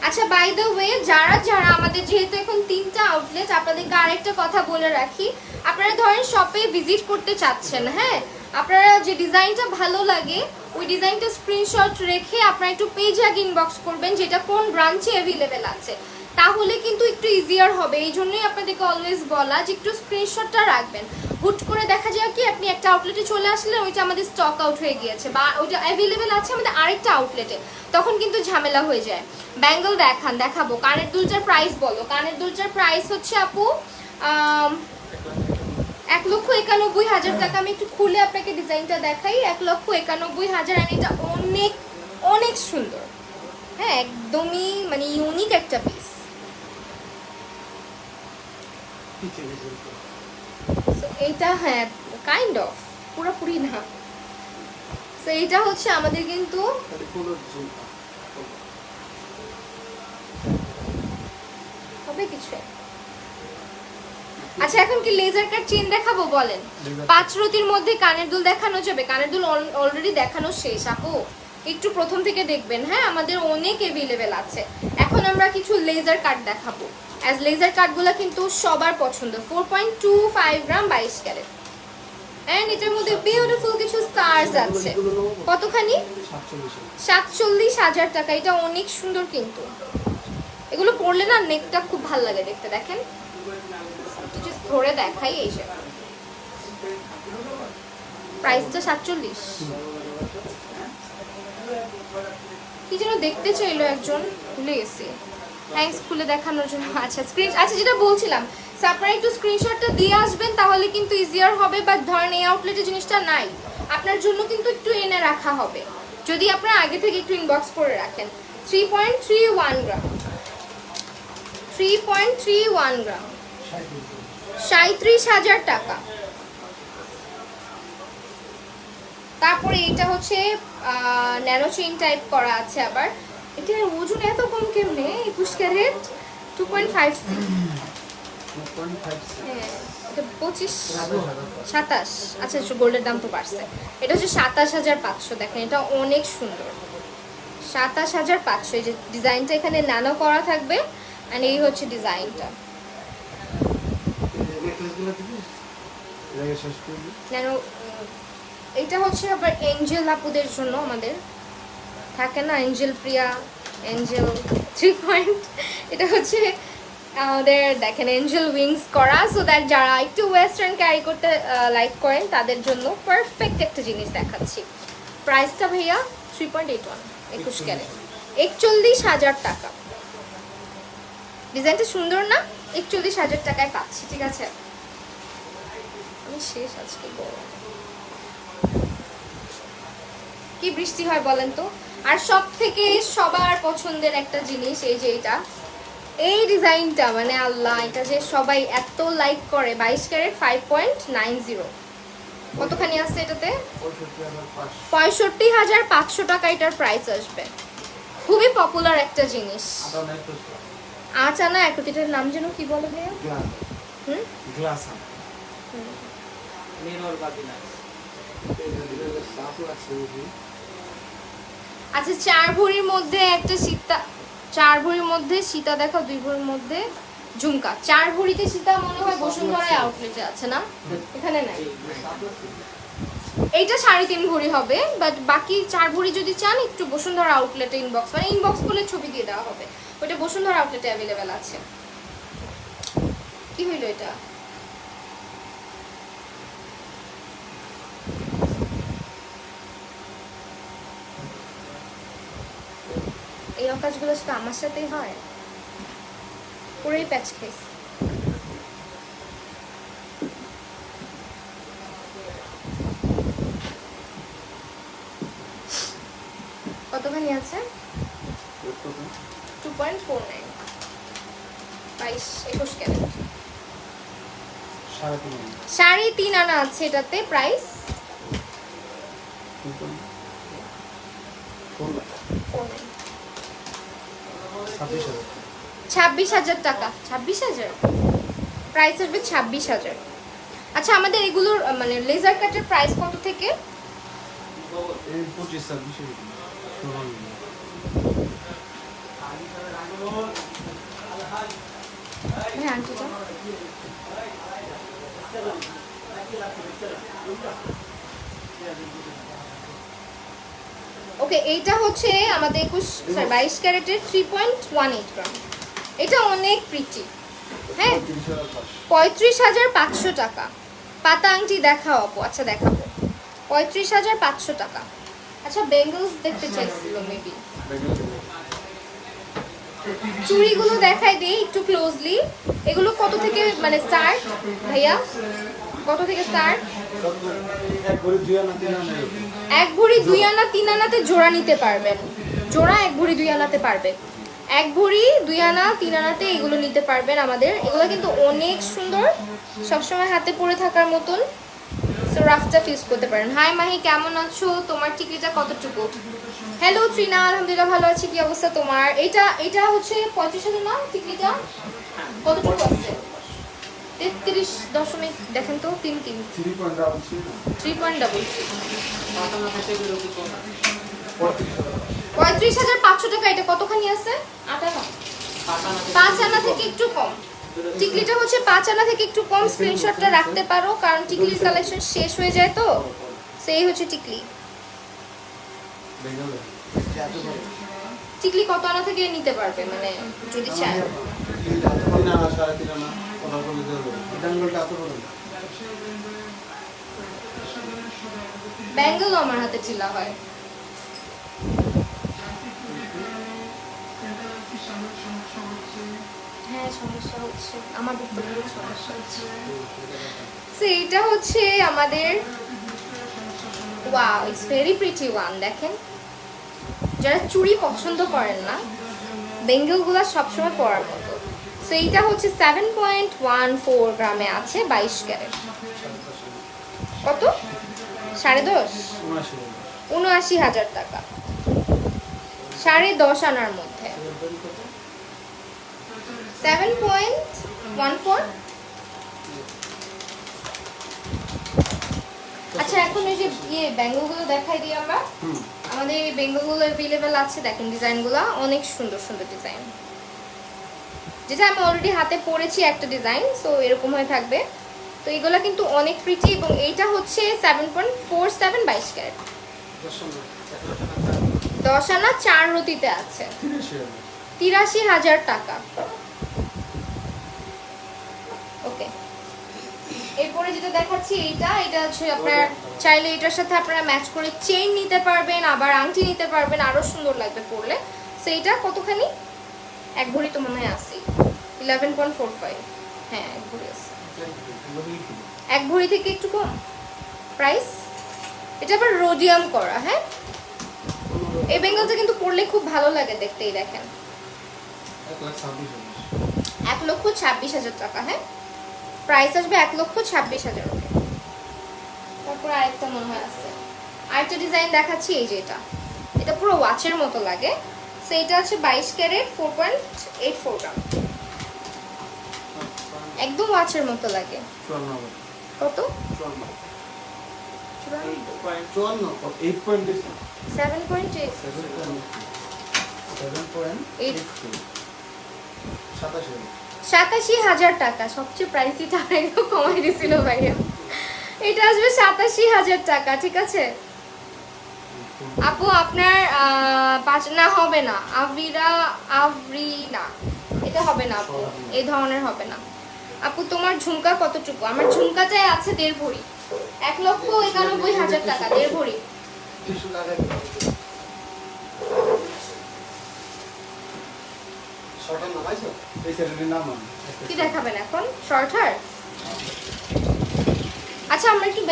আচ্ছা, বাই দ্য ওয়ে, যারা যারা আমাদের যেহেতু এখন 3টা আউটলেট, আপনাদেরকে আরেকটা কথা বলে রাখি, আপনারা ধরেন শপে ভিজিট করতে চাচ্ছেন, হ্যাঁ, আপনারা যে ডিজাইনটা ভালো লাগে ওই ডিজাইনটা স্ক্রিনশট রেখে আপনারা একটু পেজে আগে ইনবক্স করবেন যেটা কোন ব্রাঞ্চে অ্যাভেলেবেল আছে, তাহলে কিন্তু একটু ইজিয়ার হবে। এই জন্যই আপনাদেরকে অলওয়েজ বলা যে একটু স্ক্রিনশটটা রাখবেন। হুট করে দেখা যায় কি আপনি একটা আউটলেটে চলে আসলে ওইটা আমাদের স্টক আউট হয়ে গিয়েছে বা ওইটা অ্যাভেলেবেল আছে আমাদের আরেকটা আউটলেটে, তখন কিন্তু ঝামেলা হয়ে যায়। ব্যাঙ্গল দেখাবো। কানের দুলটার প্রাইস বলো। কানের দুলটার প্রাইস হচ্ছে আপু 1,91,000 টাকা। আমি একটু খুলে আপনাকে ডিজাইনটা দেখাই। 1,91,000, আর এটা অনেক অনেক সুন্দর, হ্যাঁ, একদমই মানে ইউনিক একটা পিস। এইটা হ্যাঁ কাইন্ড অফ, পুরোপুরি না। তো এইটা হচ্ছে আমাদের কিন্তু হবে কিছু। আচ্ছা, এখন কি লেজার কাট চেন দেখাবো বলেন? 5 রতির মধ্যে কানের দুল দেখানো যাবে? কানের দুল অলরেডি দেখানো শেষ আপু, একটু প্রথম থেকে দেখবেন, হ্যাঁ, আমাদের অনেক অ্যাভেলেবেল আছে। এখন আমরা কিছু লেজার কাট দেখাবো। অ্যাজ লেজার কাটগুলো কিন্তু সবার পছন্দ। 4.25 গ্রাম, 22 ক্যারেট, এন্ড এটার মধ্যে বিউটিফুল কিছু স্টারস আছে। কতখানি? 47,000 টাকা। এটা অনেক সুন্দর কিন্তু, এগুলো পরলে না নেকটা খুব ভালো লাগে দেখতে। দেখেন ধরে দেখাই, এই যে প্রাইসটা 47। কি যেন দেখতে চাইলো একজন, ভুলে গেছি। থ্যাঙ্কস খুলে দেখানোর জন্য। আচ্ছা আচ্ছা, যেটা বলছিলাম, আপনারা একটু স্ক্রিনশটটা দিয়ে আসবেন, তাহলে কিন্তু ইজিয়ার হবে। বা ধরেন এই আউটলেটে জিনিসটা নাই, আপনার জন্য কিন্তু একটু এনে রাখা হবে যদি আপনারা আগে থেকে একটু ইনবক্স করে রাখেন। 3.31 গ্রাম, 3.31 গ্রাম, 37,000 টাকা। তারপরে এটা হচ্ছে ন্যানো চেইন টাইপ করা আছে। আবার এটার ওজন এত কম কেমনে? 21 ক্যারেট, 2.56। হ্যাঁ, এটা 25, 27। আচ্ছা, গোল্ডের দাম তো বাড়ছে। এটা হচ্ছে 27,500। দেখেন এটা অনেক সুন্দর, 27,500। এই যে ডিজাইনটা এখানে ন্যানো করা থাকবে, আর এই হচ্ছে ডিজাইনটা। ন্যানো, এটা হচ্ছে আবার এঞ্জেল আপুদের জন্য। আমাদের থাকে না এঞ্জেল প্রিয়া, এঞ্জেল 3 পয়েন্ট, এটা হচ্ছে আমাদের দেখেন এঞ্জেল উইংস করা, সো দ্যাট যারা একটু ওয়েস্টার্ন ক্যারি করতে লাইক করেন তাদের জন্য পারফেক্ট একটা জিনিস দেখাচ্ছি। প্রাইসটা ভাইয়া 3.81, 21 ক্যারেট, 41,000 টাকা। ডিজাইনটা সুন্দর না? 41,000 টাকায় পাচ্ছি, ঠিক আছে। আমি শেষ আজকে গরম, কি বৃষ্টি হয় বলেন তো। আর সব থেকে সবার পছন্দের একটা জিনিস, এই যে এটা, এই ডিজাইনটা, মানে আল্লাহ, এটা যে সবাই এত লাইক করে। 22 ক্যারেট, 5.90। কতখানি আছে এটাতে? 65,500 টাকা এটার প্রাইস আসবে। খুবই পপুলার একটা জিনিস। আচানা একটিটার নাম যেন কি বলে ভাইয়া? গ্লাস। আচ্ছা, 4 ভরির মধ্যে একটা সীতা, 4 ভরির মধ্যে সীতা দেখো, 2 ভরির মধ্যে ঝুমকা। 4 ভরিতে সীতা মনে হয় বসুন্ধরায় আউটলেটে আছে না, এখানে নাই। এইটা 3.5 ভরি হবে, বাট বাকি 4 ভরি যদি চান একটু বসুন্ধরা আউটলেটে ইনবক্স, মানে ইনবক্স করলে ছবি দিয়ে দেওয়া হবে। ওইটা বসুন্ধরা আউটলেটে অ্যাভেলেবেল আছে। কি হইলো এটা? এই কাজগুলো শুধু আমার সাথেই হয়, পুরোই প্যাচ খেয়েছে। কতখানি আছে? 2.49, 22-21 ক্যারেট। 3.5 আনা আছে এটাতে। প্রাইস 26,000 টাকা। 26,000 প্রাইস আসবে 26,000। আচ্ছা, আমাদের এগুলোর মানে লেজার কাটের প্রাইস কত থেকে? এই 25-26 হ্যাঁ আন্টিটা ওকে। এইটা হচ্ছে আমাদের 22 ক্যারেটের 3.18 গ্রাম। এটা অনেক প্রিটি। হ্যাঁ, 35,500 টাকা। পাতা আংটি দেখাও আপু। আচ্ছা দেখাবো। 35,500 টাকা। আচ্ছা, বেঙ্গলস দেখতে চাইছিল মেবি। চুড়িগুলো দেখাই দিই একটু ক্লোজলি। এগুলো কত থেকে মানে স্টার্ট ভাইয়া? কত থেকে স্টার্ট? এক ভরি 2 আনা 3 আনা এরকম। 1 ভরি 2 আনা 3 আনাতে জোড়া নিতে পারবেন। জোড়া 1 ভরি 2 আনাতে পারবে। 1 ভরি 2 আনা 3 আনাতে এগুলো নিতে পারবেন আমাদের। এগুলো কিন্তু অনেক সুন্দর, সবসময় হাতে পরে থাকার মতন। সো রাফটা ইউজ করতে পারেন। হাই মাহি, কেমন আছো? তোমার টিকলিটা কতটুকু? হ্যালো ট্রিনা, আলহামদুলিল্লাহ ভালো আছি। কি অবস্থা তোমার? এটা হচ্ছে 35,000 না টিকলিটা? কতটুকু আছে? 33 দেখেন তো 3.3 35,500 টাকা। এটা কতখানি আছে? 8 আনা। 5 আনা থেকে একটু কম। টিকলিটা হচ্ছে 5 আনা থেকে একটু কম। স্ক্রিনশটটা রাখতে পারো, কারণ টিকলির কালেকশন শেষ হয়ে যায় তো। সেই হচ্ছে টিকলি। টিকলি কত আনা থেকে নিতে পারবে মানে যদি চায়? 3 আনা 3.5 আনা ওরা বলে দেবে। ডাঙ্গলটা এত বড় না। ব্যাঙ্গেল আমার হাতে ছিলা হয়। হ্যাঁ, সমস্যা হচ্ছে আমার ভিতরে, সমস্যা হচ্ছে। সো এটা হচ্ছে আমাদের wow, it's very pretty one. দেখেন, যারা চুড়ি পছন্দ করেন না, বেঙ্গলগুলো সবসময় পরার মতো। সো এইটা হচ্ছে 7.14 গ্রামে আছে, 22 ক্যারেট। কত? 10.5? 79,000 টাকা। 10.5 আনার মধ্যে 7.14। আচ্ছা, এখন এই যে বেঙ্গলগুলো দেখাই দিই আমরা। আমাদের এই বেঙ্গলগুলো অ্যাভেলেবেল আছে। দেখেন ডিজাইনগুলো অনেক সুন্দর সুন্দর ডিজাইন, যেটা আমি অলরেডি হাতে পরেছি একটা ডিজাইন। সো এরকম হয়ে থাকবে। তো এগুলো কিন্তু অনেক প্রিটি। এবং এইটা হচ্ছে 7.47 22 ক্যারেট। 10 আনা 4 রতিতে আছে, 83,000 টাকা। ওকে, এরপরে যেটা দেখাচ্ছি এটা হচ্ছে আপনার চাইলে এটার সাথে আপনারা ম্যাচ করে চেইন নিতে পারবেন, আবার আংটি নিতে পারবেন, আরো সুন্দর লাগবে পরলে। সো এটা কতখানি? 1 ভরি তো মনে হয় আছে, 11.45। হ্যাঁ, 1 ভরি আছে। 1 ভরি থেকে একটু কম প্রাইস। এটা আবার রোডিয়াম করা। হ্যাঁ, এই বেঙ্গলটা কিন্তু পরলে খুব ভালো লাগে দেখতেই। দেখেন 1,26,000 টাকা। হ্যাঁ, প্রাইস আসবে 1,26,000। ওকে, তারপর আরেকটা মনে হয় আছে, আরেকটা ডিজাইন দেখাচ্ছি। এই যে এটা পুরো ওয়াচের মতো লাগে। সো এটা আছে 22 ক্যারেট, 4.84 গ্রাম। একদম ওয়াচের মতো লাগে। কত? 87,000 টাকা। সবচেয়ে প্রাইসিটা একটু কমাই দিছিল ভাইয়া। এটা আসবে 87,000 টাকা। ঠিক আছে আপু, আপনার 5 না হবে না। আভরিনা এটা হবে না আপু, এই ধরনের হবে না আপু। তোমার ঝুমকা কতটুকু? আমার ঝুমকাটাই আছে 1.5 ভরি, 1,91,000 টাকা। 1.5 ভরি। কি দেখাবেন এখন? শর্ট হার? আচ্ছা, আমরা একটু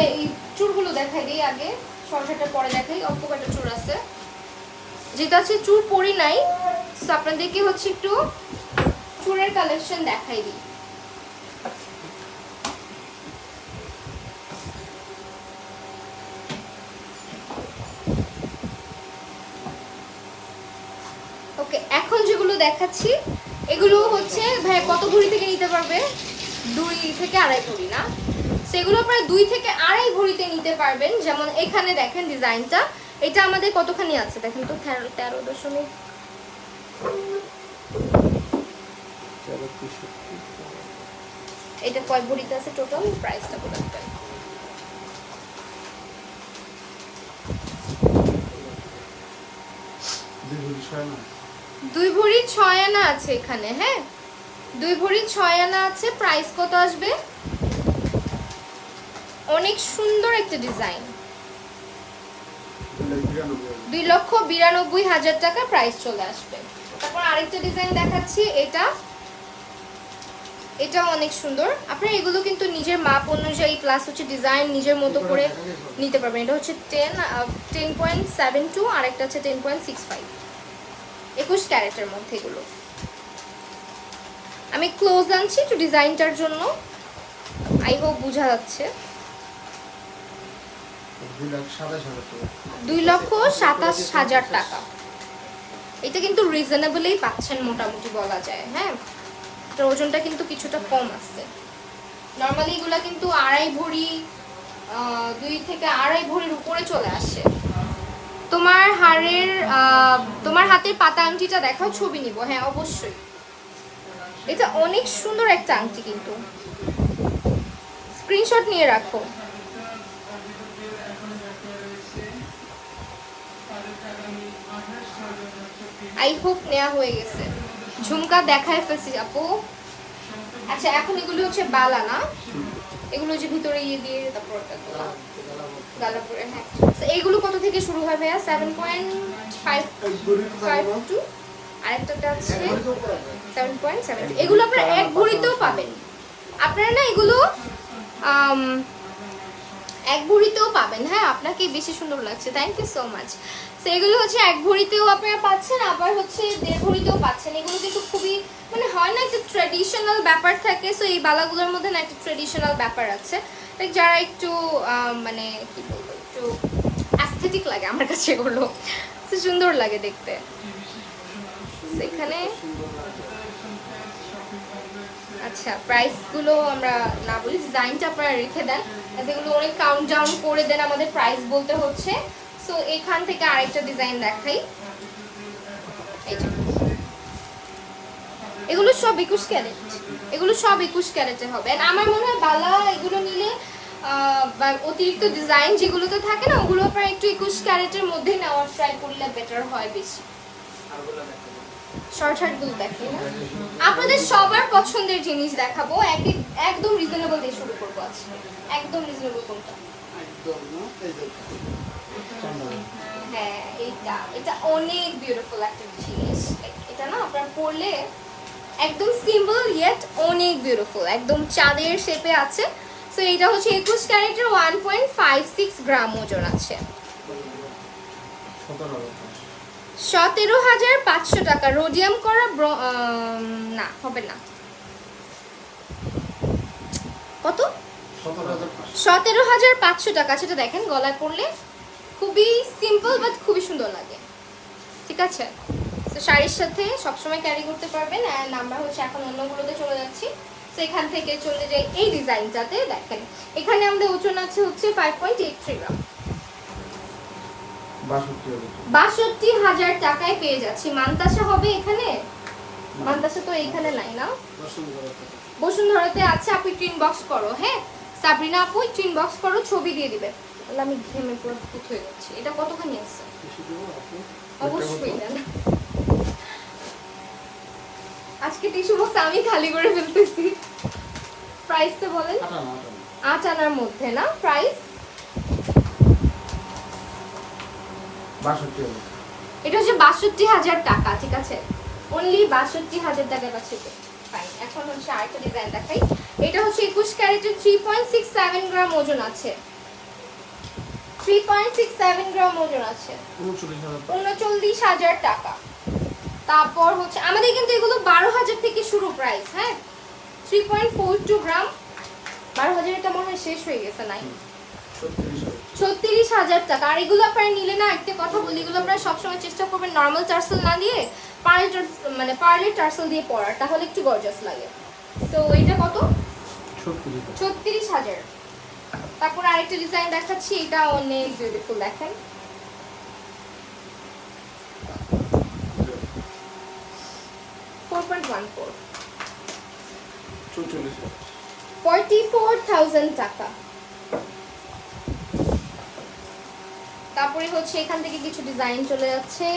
চুড়গুলো দেখাই দিই আগে, শর্ট হারটা পরে দেখাই। অল্প কয়েকটা চুড় আছে। যেটা হচ্ছে চুর পরি নাই, তো আপনাদেরকে হচ্ছে একটু চুরের কালেকশন দেখাই দিই। ওকে, এখন যেগুলো দেখাচ্ছি এগুলো হচ্ছে ভাই কত ভরি থেকে নিতে পারবে? 2 থেকে আড়াই ভরি না, সেগুলো প্রায় 2 থেকে আড়াই ভরিতে নিতে পারবেন। যেমন এখানে দেখেন ডিজাইনটা, এটা আমাদের কতখানি আছে দেখেন তো, 13., এটা কয় ভরিতে আছে টোটাল, প্রাইসটা বলে দেন। 2 ভরি 6 আনা আছে এখানে। হ্যাঁ, 2 ভরি 6 আনা আছে। প্রাইস কত আসবে? অনেক সুন্দর একটা ডিজাইন, 2,92,000 টাকা প্রাইস চলে আসবে। তারপর আরেকটা ডিজাইন দেখাচ্ছি, এটা অনেক সুন্দর। আপনারা এগুলো কিন্তু নিজের মাপ অনুযায়ী প্লাস হচ্ছে ডিজাইন নিজের মতো করে নিতে পারবেন। এটা হচ্ছে 10.72 আর একটা হচ্ছে 10.65, 21 ক্যারেটের মধ্যে এগুলো। আমি ক্লোজ আনছি একটু ডিজাইনটার জন্য, আই হোপ বোঝা যাচ্ছে। 2,27,000 টাকা। এটা কিন্তু রিজনেবলই পাচ্ছেন মোটামুটি বলা যায়। হ্যাঁ, এটার ওজনটা কিন্তু কিছুটা কম আছে। নর্মালি এগুলা কিন্তু আড়াই ভরি, 2 থেকে আড়াই ভরির উপরে চলে আসে। তোমার হাতের পাতা আংটিটা দেখাও, ছবি নিব। হ্যাঁ অবশ্যই, এটা অনেক সুন্দর একটা আংটি, কিন্তু স্ক্রিনশট নিয়ে রাখো। আই হোপ নেওয়া হয়ে গেছে। ঝুমকা দেখায় ফেলছি আপু। আচ্ছা, এখন এগুলো হচ্ছে বালা না, এগুলো যে ভিতরে ইয়ে দিয়ে তারপর গালা পরে। হ্যাঁ, তো এইগুলো কত থেকে শুরু হয় ভাইয়া? 7.52, আরেকটা আছে 7.70। এগুলো আপনারা এক ভরিতেও পাবেন। আপনারা না এগুলো এক ভরিতেও পাবেন। হ্যাঁ, আপনাকে বেশি সুন্দর লাগছে, থ্যাংক ইউ সো মাচ। তো এগুলো হচ্ছে এক ভরিতেও আপনারা পাচ্ছেন, আবার হচ্ছে 1.5 ভরিতেও পাচ্ছেন। এগুলো কিন্তু খুবই মানে হয় না, একটা ট্র্যাডিশনাল ব্যাপার থাকে। সো এই বালাগুলোর মধ্যে না একটা ট্র্যাডিশনাল ব্যাপার আছে, যারা একটু মানে কি বলবো, একটু অ্যাস্থেটিক লাগে আমার কাছে এগুলো, সুন্দর লাগে দেখতে। সেখানে আচ্ছা, প্রাইসগুলো আমরা না বলি, ডিজাইনটা আপনারা রেখে দেন, যেগুলো অনেক কাউন্ট ডাউন করে দেন আমাদের প্রাইস বলতে হচ্ছে। সো এখান থেকে আরেকটা ডিজাইন দেখাই। এগুলো সব 21 ক্যারেট, এগুলো সব 21 ক্যারেটে হবে। আমার মনে হয় বালা এগুলো নিলে অতিরিক্ত ডিজাইন যেগুলোতে থাকে না, ওগুলো আপনারা একটু 21 ক্যারেটের মধ্যে নেওয়ার ট্রাই করলে বেটার হয় বেশি। শর্ট হার্টগুলো দেখি না, আপনাদের সবার পছন্দের জিনিস দেখাবো। একদম রিজনেবল দিয়ে শুরু করবো আজকে। একদম রিজনেবল কোনটা? হ্যাঁ, এটা অনেক বিউটিফুল একটা জিনিস। এটা না আপনার পরলে একদম সিম্পল ইয়েট অনেক বিউটিফুল, একদম চাঁদের শেপে আছে। সো এটা হচ্ছে 21 ক্যারেটের, 1.56 গ্রাম ওজন আছে। 17,500 টাকা। রোডিয়াম করা না হবে না, কত? 17,500 টাকা। সেটা দেখেন গলায় পরলে খুবই সিম্পল বাট খুবই সুন্দর লাগে। ঠিক আছে, তো শাড়ির সাথে সবসময় ক্যারি করতে পারবেন। অ্যান্ড আমরা হচ্ছে এখন অন্যগুলোতে চলে যাচ্ছি। তো এখান থেকে চলে যাই এই ডিজাইনটাতে। দেখেন এখানে আমাদের ওজন আছে হচ্ছে 5.83 গ্রাম। 62,000 টাকায় পেয়ে যাচ্ছি। মানতাসা হবে এখানে? মানতাসা তো এইখানে নাই না, বসুন্ধরাতে আছে। আপনি টিন বক্স করো। হ্যাঁ সাবরিনা আপু, টিন বক্স করো, ছবি দিয়ে দিবে। তাহলে আমি ঘেমে পুরো ফুট হয়ে যাচ্ছি। এটা কতখানি আছে? অবশ্যই দেন। আজকে টিস্যু বক্স আমি খালি করে ফেলতেছি। প্রাইসটা বলেন। 8 আনার মধ্যে না প্রাইস? 62,000। এটা হচ্ছে 62,000 টাকা। ঠিক আছে, অনলি 62,000 টাকা পাচ্ছে। ফাইন, এখন হচ্ছে আরেকটা ডিজাইন দেখাই। এটা হচ্ছে 21 ক্যারেটের, 3.67 গ্রাম ওজন আছে। 3.67 গ্রাম ওজন আছে, 39,000 টাকা। তারপর হচ্ছে আমাদের কিন্তু এগুলো 12,000 থেকে শুরু প্রাইস, হ্যাঁ। 3.42 গ্রাম, 12,000 এটা মনে হয় শেষ হয়ে গেছে, নাই 36,000 টাকা। আর এগুলো আপনারা নিলে না, একটা কথা বলি, এগুলো আপনারা সবসময় চেষ্টা করবেন নর্মাল টার্সেল না দিয়ে পার্লের টার্সেল দিয়ে পরার, তাহলে একটু গর্জাস লাগে। তো এটা কত? 36,000। তারপর আরেকটা ডিজাইন দেখাচ্ছি, এটা অনেক বিউটিফুল, দেখেন। $4.14, 44,000 টাকা। তারপরে হচ্ছে এখান থেকে কিছু ডিজাইন চলে যাচ্ছে।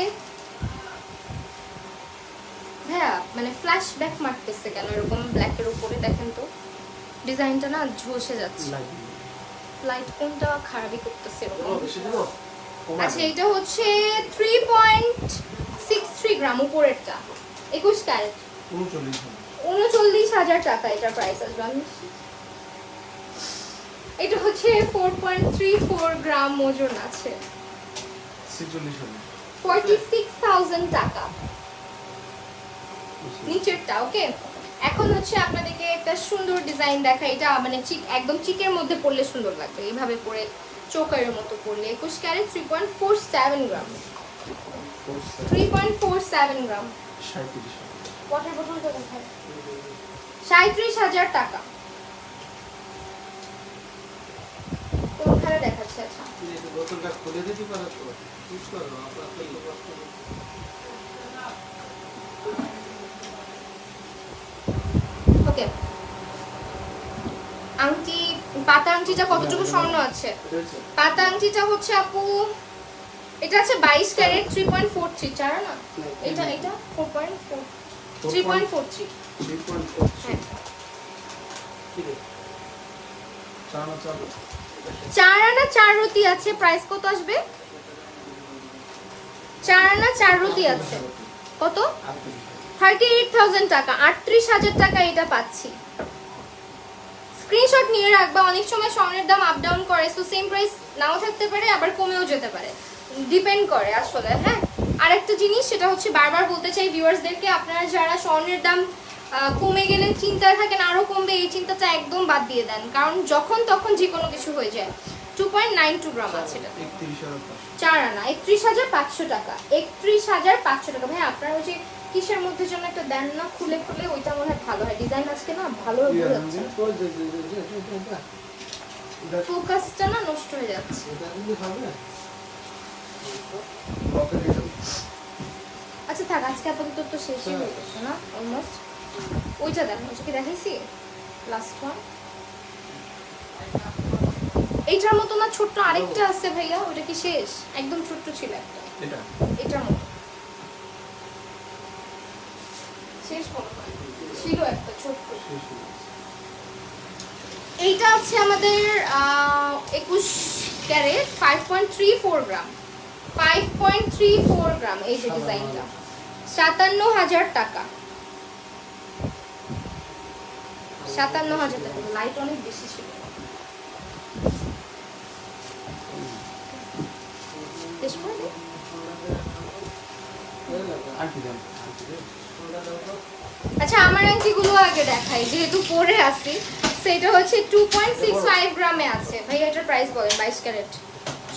হ্যাঁ, মানে ফ্ল্যাশ ব্যাক মারতেছে কেন এরকম ব্ল্যাকের উপরে? দেখেন তো ডিজাইনটা না ঝলসে যাচ্ছে, লাইট কোনটা খারাপই করতেছে এরকম। আচ্ছা, এটা হচ্ছে 3.63 গ্রাম, উপরেরটা 21 ক্যারেট, 39,000 টাকা এটার প্রাইস আসবে। এটা হচ্ছে 4.34 গ্রাম ওজন আছে, 46,000 টাকা নিচেরটা। ওকে, এখন হচ্ছে আপনাদেরকে একটা সুন্দর ডিজাইন দেখা। এটা মানে একদম চিকের মধ্যে পরলে সুন্দর লাগবে, এইভাবে পরে চোকারের মতো পরলে। 21 ক্যারেট, 3.47 গ্রাম, 3.47 গ্রাম। ওয়াটার বোতলটা দেখায়, 37,000 টাকা। কোনখানে দেখাচ্ছে? আচ্ছা, বোতলটা খুলে দিতে পারো তো, ইউজ করো ওকে। আংটি, পাতা আংটিটা কতটুকু স্বর্ণ আছে? পাতা আংটিটা হচ্ছে আপু, এটা আছে 22 ক্যারেট, 3.43। চারা না এটা, এটা 4.4, 3.43। হ্যাঁ, চার আনা 4 রতি আছে। প্রাইস কত আসবে? 4 আনা 4 রতি আছে, কত? 38,000 টাকা, 38,000 টাকা এটা পাচ্ছি। স্ক্রিনশট নিয়ে রাখবা, অনেক সময় স্বর্ণের দাম আপ ডাউন করে, সো সেম প্রাইস নাও থাকতে পারে, আবার কমেও যেতে পারে, ডিপেন্ড করে আসলে। হ্যাঁ, আরেকটা জিনিস, সেটা হচ্ছে বারবার বলতে চাই ভিউয়ার্সদেরকে, আপনারা যারা স্বর্ণের দাম কমে গেলে চিন্তায় থাকেন আরো কমবে, এই চিন্তাটা একদম বাদ দিয়ে দেন, কারণ যখন তখন যে কোনো কিছু হয়ে যায়। 2.92 গ্রাম আছে এটা, 4 আনা, 31,500 টাকা, 31,500 টাকা। ভাই আপনারা ওই যে কিসের মধ্যে জন্য একটা দেন না খুলে খুলে, ওইটা মনে হয় ভালো হয়। ডিজাইন আজকে না ভালো হয়ে যাচ্ছে, ফোকাসটা না নষ্ট হয়ে যাচ্ছে। আচ্ছা থাক, আজকে আপাতত তো শেষই হয়ে গেছে না অলমোস্ট। ওইটা দেখো, ওইটাকে দেখাইছি লাস্ট ওয়ান। এইটার মতো না ছোট্ট আরেকটা আছে ভাইয়া, ওটা কি শেষ? একদম ছোট্ট ছিল একটা, এটা এটার মতো শেষ মনে হয় ছিল একটা ছোট্ট। এইটা আছে আমাদের 21 ক্যারেট, 5.34 গ্রাম, 5.34 গ্রাম। এই যে ডিজাইনটা 57,000 টাকা, 57,000 টাকা। লাইট অনেক বেশি ছিল। আচ্ছা, আমার আংটিগুলো আগে দেখাই, যেহেতু পরে আসছি। সেটা হচ্ছে 2.65 গ্রামে আছে। ভাই এটার প্রাইস বলেন। 22 ক্যারেট,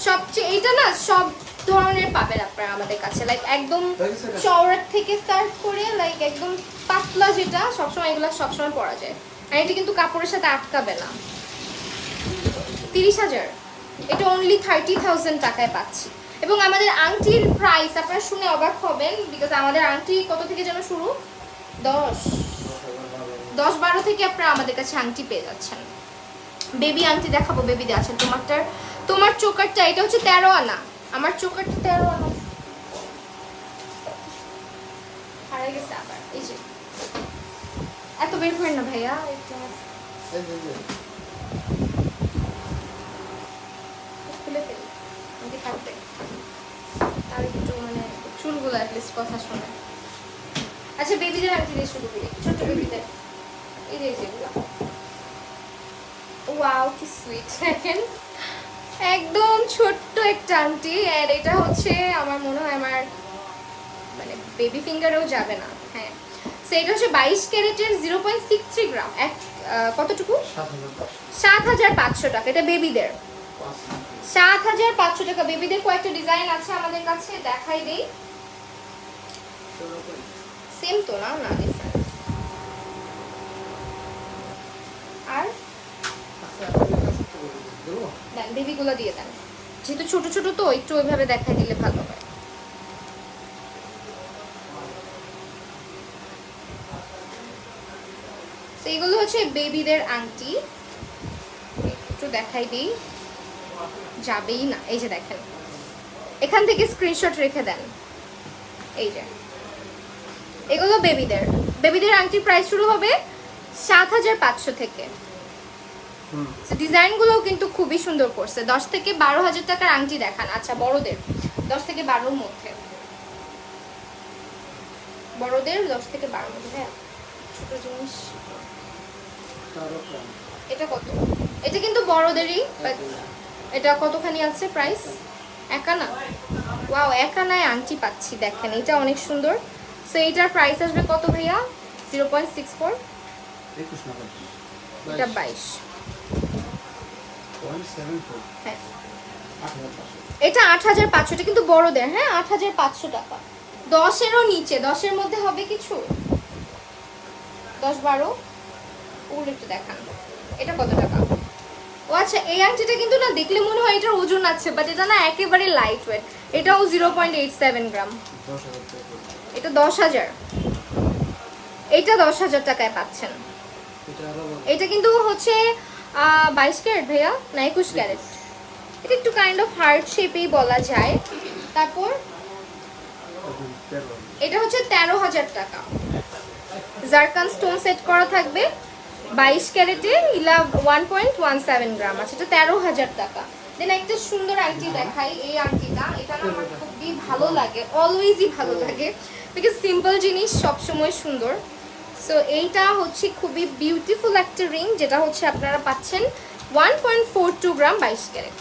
সবচেয়ে এটা না সব ধরনের পাবেন আপনারা আমাদের কাছে, লাইক একদম চওড়ার থেকে স্টার্ট করে লাইক একদম পাতলা, যেটা সবসময় এগুলো সবসময় পরা যায়। আর এটা কিন্তু কাপড়ের সাথে আটকাবে না। 30,000, এটা অনলি 30,000 টাকায় পাচ্ছি। এবং আমাদের আংটির প্রাইস আপনারা শুনে অবাক হবেন, বিকজ আমাদের আংটি কত থেকে যেন শুরু, 10-12 থেকে আপনারা আমাদের কাছে আংটি পেয়ে যাচ্ছেন। বেবি আংটি দেখাবো, বেবি আছে তোমার চোকারটা, এটা হচ্ছে 13 আনা। আমার চোকারটা 13 আনা হারাই গেছে আবার। এই যে এত বের করেন না ভাইয়া, খুলে ফেলি আমাকে থাকবে, তার একটু মানে চুলগুলো অ্যাটলিস্ট কথা শোনে। আচ্ছা, বেবিদের আংটি দিয়ে শুরু করি, ছোট বেবিদের। এই যে যেগুলো, ওয়াও কি সুইট, দেখেন একদম ছোট্ট একটা আংটি, এন্ড এটা হচ্ছে আমার মনে হয় আমার মানে বেবি ফিঙ্গারেও যাবে না। হ্যাঁ, সো এটা হচ্ছে 22 ক্যারেটের 0.63 গ্রাম। কতটুকু? 7,500 টাকা। এটা বেবিদের 7,500 টাকা। বেবিদের কয়েকটা ডিজাইন আছে আমাদের কাছে, দেখাই দেই। সেম তো না? না, ডিফারেন্ট। আর দেন বেবিগুলো দিয়ে দেন, যেহেতু ছোট ছোট তো একটু ওইভাবে দেখাই দিলে ভালো হয়। তো এইগুলো হচ্ছে বেবিদের আংটি, একটু দেখাই দিই, যাবেই না। এই যে দেখেন, এখান থেকে স্ক্রিনশট রেখে দেন। এই যে এগুলো বেবিদের আংটির প্রাইস শুরু হবে 7,500 থেকে। ডিজাইনগুলোও কিন্তু খুবই সুন্দর করছে। 10 থেকে 12,000 টাকার আংটি দেখান। আচ্ছা, বড়দের 10 থেকে 12-র মধ্যে, বড়দের 10 থেকে 12-র মধ্যে। হ্যাঁ, ছোট জিনিস। এটা কত? এটা কিন্তু বড়দেরই, বাট এটা কতখানি আছে প্রাইস? একানা। ওয়াও, একানায় আংটি পাচ্ছি, দেখেন এটা অনেক সুন্দর। সো এইটার প্রাইস আসবে কত ভাইয়া? 0.64। এটা 22। হ্যাঁ, এটা 8,500। এটা কিন্তু বড়দের। হ্যাঁ, 8,500 টাকা। 10-এরও নিচে, 10-এর মধ্যে হবে কিছু? 10-12 ওগুলো একটু দেখান। এটা কত টাকা? ও আচ্ছা, এই আংটিটা কিন্তু না দেখলে মনে হয় এটার ওজন আছে, বাট এটা না একেবারে লাইট ওয়েট। এটাও 0.87 গ্রাম। এটা 10,000। এটা 10,000 টাকায় পাচ্ছেন। এটা কিন্তু হচ্ছে 22 ক্যারেট ভাইয়া, না 21 ক্যারেট। এটা একটু কাইন্ড অফ হার্ট শেপেই বলা যায়। তারপর এটা হচ্ছে 13,000 টাকা। জারকান স্টোন সেট করা থাকবে, 22 ক্যারেটে 1.17 গ্রাম আছে। এটা 13,000 টাকা। দেন একটা সুন্দর আংটি দেখাই। এই আংটিটা, এটা না আমার খুবই ভালো লাগে, অলওয়েজই ভালো লাগে, বিকজ সিম্পল জিনিস সবসময় সুন্দর। সো এইটা হচ্ছে খুবই বিউটিফুল একটা রিং, যেটা হচ্ছে আপনারা পাচ্ছেন 1.42 গ্রাম, 22 ক্যারেট,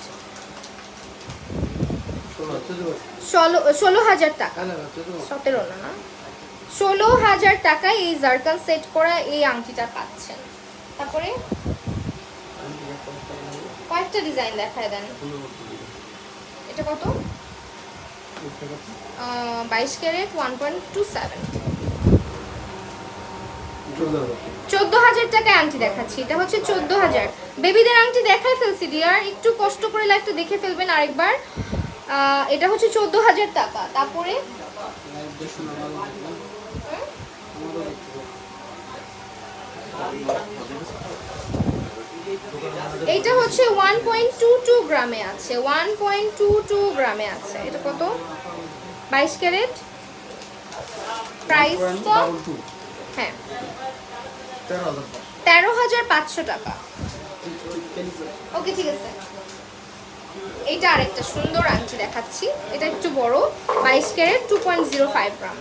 16,000 টাকা। 17 না, 16,000 টাকায় এই জারকান সেট করা এই আংটিটা পাচ্ছেন। তারপরে কয়েকটা ডিজাইন দেখায় দেন। এটা কত? 22 ক্যারেট 1.27, 14,000 টাকায় আংটি দেখাচ্ছি। এটা হচ্ছে 14,000। বেবিদের আংটি দেখাই ফেলছি ডিয়ার, একটু কষ্ট করে লাইভটা দেখে ফেলবেন আরেকবার। এটা হচ্ছে 14,000 টাকা। তারপরে এইটা হচ্ছে 1.22 গ্রামে আছে, 1.22 গ্রামে আছে। এটা কত? 22 ক্যারেট। প্রাইসটা হ্যাঁ 13,500 টাকা। ওকে, ঠিক আছে। এইটা আরেকটা সুন্দর আংটি দেখাচ্ছি। এটা একটু বড়, 22 ক্যারেট 2.05 গ্রাম,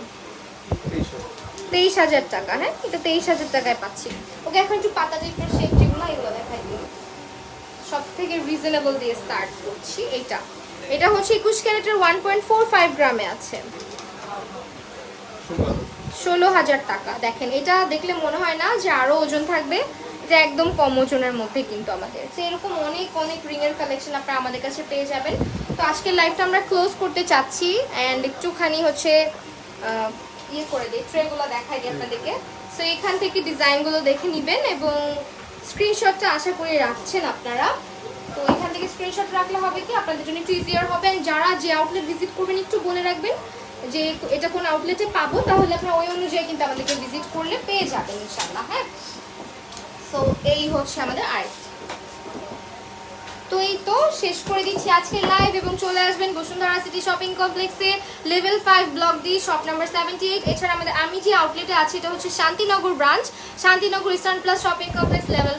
23,000 টাকা। হ্যাঁ, এটা 23,000 টাকায় পাচ্ছি। ওকে, এখন একটু পাতা টাইপের শেপ যেগুলো, এগুলো দেখাই দিই। সব থেকে রিজনেবল দিয়ে স্টার্ট করছি। এটা হচ্ছে 21 ক্যারেটের 1.45 গ্রামে আছে, 16,000 টাকা। দেখেন, এটা দেখলে মনে হয় না যে আরো ওজন থাকবে, এটা একদম কম ওজনের মধ্যে কিন্তু আমাদের। তো এরকম অনেক অনেক রিংয়ের কালেকশন আপনারা আমাদের কাছে পেয়ে যাবেন। তো আজকের লাইভটা আমরা ক্লোজ করতে চাচ্ছি, অ্যান্ড একটুখানি হচ্ছে ইয়ে করে দিই, ট্রেগুলো দেখাই দিই আপনাদেরকে। সো এখান থেকে ডিজাইনগুলো দেখে নেবেন এবং স্ক্রিনশটটা আশা করি রাখছেন আপনারা। তো এখান থেকে স্ক্রিনশট রাখলে হবে কি আপনাদের জন্য একটু ইজিয়ার হবে। যারা যে আউটলেট ভিজিট করবেন একটু বলে রাখবেন যে এটা কোন আউটলেটে পাবো, তাহলে আপনারা ওই অনুযায়ী কিন্তু আমাদেরকে ভিজিট করলে পেয়ে যাবেন ইনশাআল্লাহ। হ্যাঁ, সো এই হচ্ছে আমাদের আর্ট। তো এই তো শেষ করে দিচ্ছি আজকের লাইভ, এবং চলে আসবেন বসুন্ধরা সিটি শপিং কমপ্লেক্সে, level 5 block D, shop number 78। এছাড়া আমাদের আমি যে আউটলেটে আছি এটা হচ্ছে Shantinagar branch, Shantinagar eastern plus shopping complex, level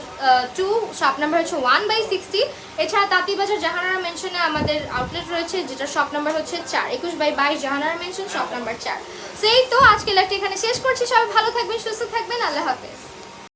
2, shop number হচ্ছে 1/60। এছাড়া তাঁতিবাজার জাহানারা মেনশনে আমাদের আউটলেট রয়েছে, যেটা শপ নাম্বার হচ্ছে 4, 21/22 জাহানারা মেনশন, শপ নাম্বার 4। সেই তো আজকের লাইভটা এখানে শেষ করছি। সবাই ভালো থাকবেন, সুস্থ থাকবেন, আল্লাহ হাফেজ।